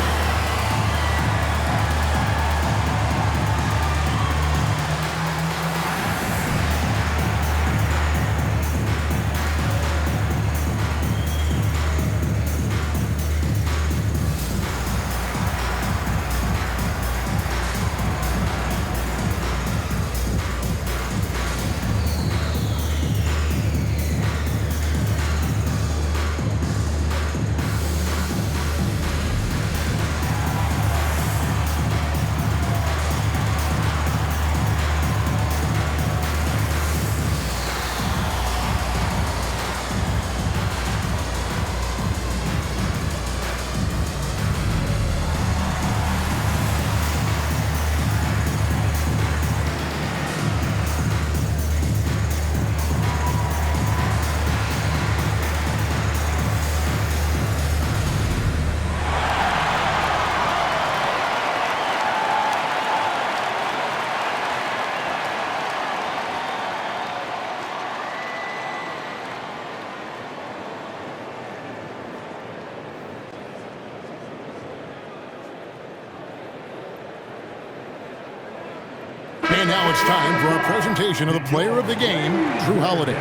And now it's time for our presentation of the player of the game, Jrue Holiday.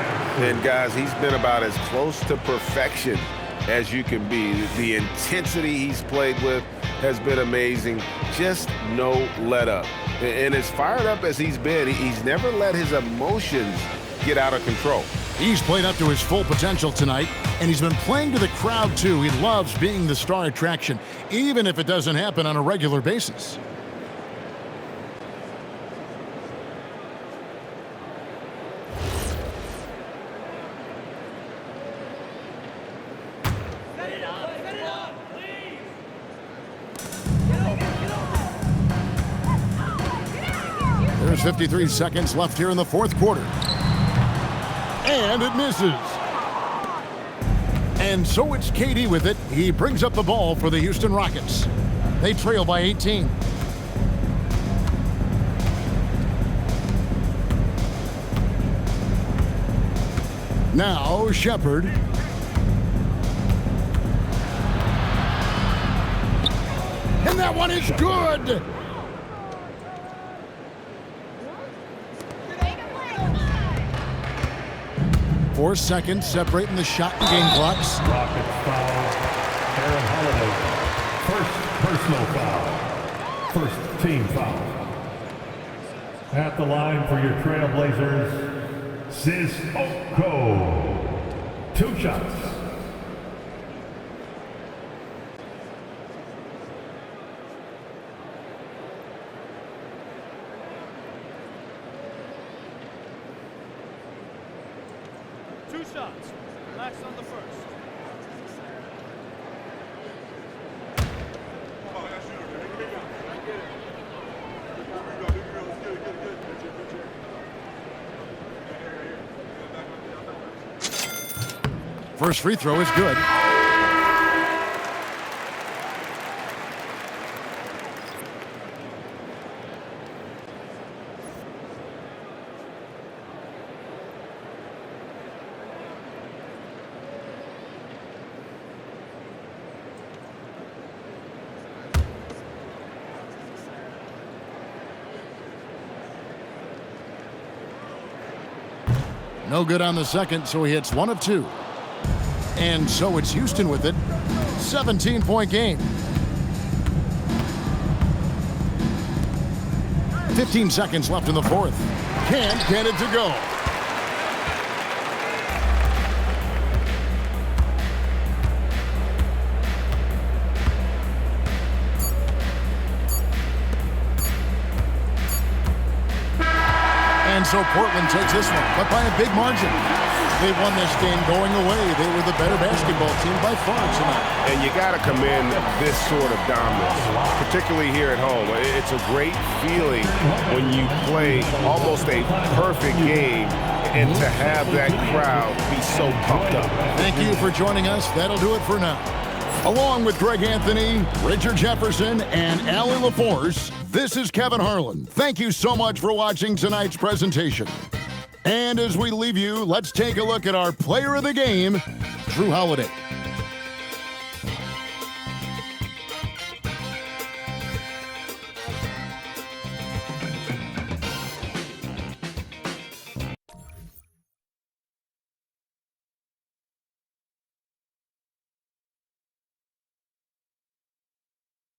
And guys, he's been about as close to perfection as you can be. The intensity he's played with has been amazing. Just no let up. And as fired up as he's been, he's never let his emotions get out of control. He's played up to his full potential tonight, and he's been playing to the crowd too. He loves being the star attraction, even if it doesn't happen on a regular basis. There's 53 seconds left here in the fourth quarter. And it misses. And so it's KD with it. He brings up the ball for the Houston Rockets. They trail by 18. Now Shepherd. And that one is good. 4 seconds separating the shot and game clocks. Rockets foul. Aaron Holiday. First personal foul. First team foul. At the line for your Trailblazers, Sissoko. 2 shots. Max on the first. First free throw is good. No good on the second, so he hits 1 of 2. And so it's Houston with it. 17-point game. 15 seconds left in the fourth. Can't get it to go. And so Portland takes this one, but by a big margin. They won this game going away. They were the better basketball team by far tonight. And you got to commend this sort of dominance, particularly here at home. It's a great feeling when you play almost a perfect game and to have that crowd be so pumped up. Thank you for joining us. That'll do it for now. Along with Greg Anthony, Richard Jefferson, and Allie LaForce, this is Kevin Harlan. Thank you so much for watching tonight's presentation. And as we leave you, let's take a look at our player of the game, Jrue Holiday.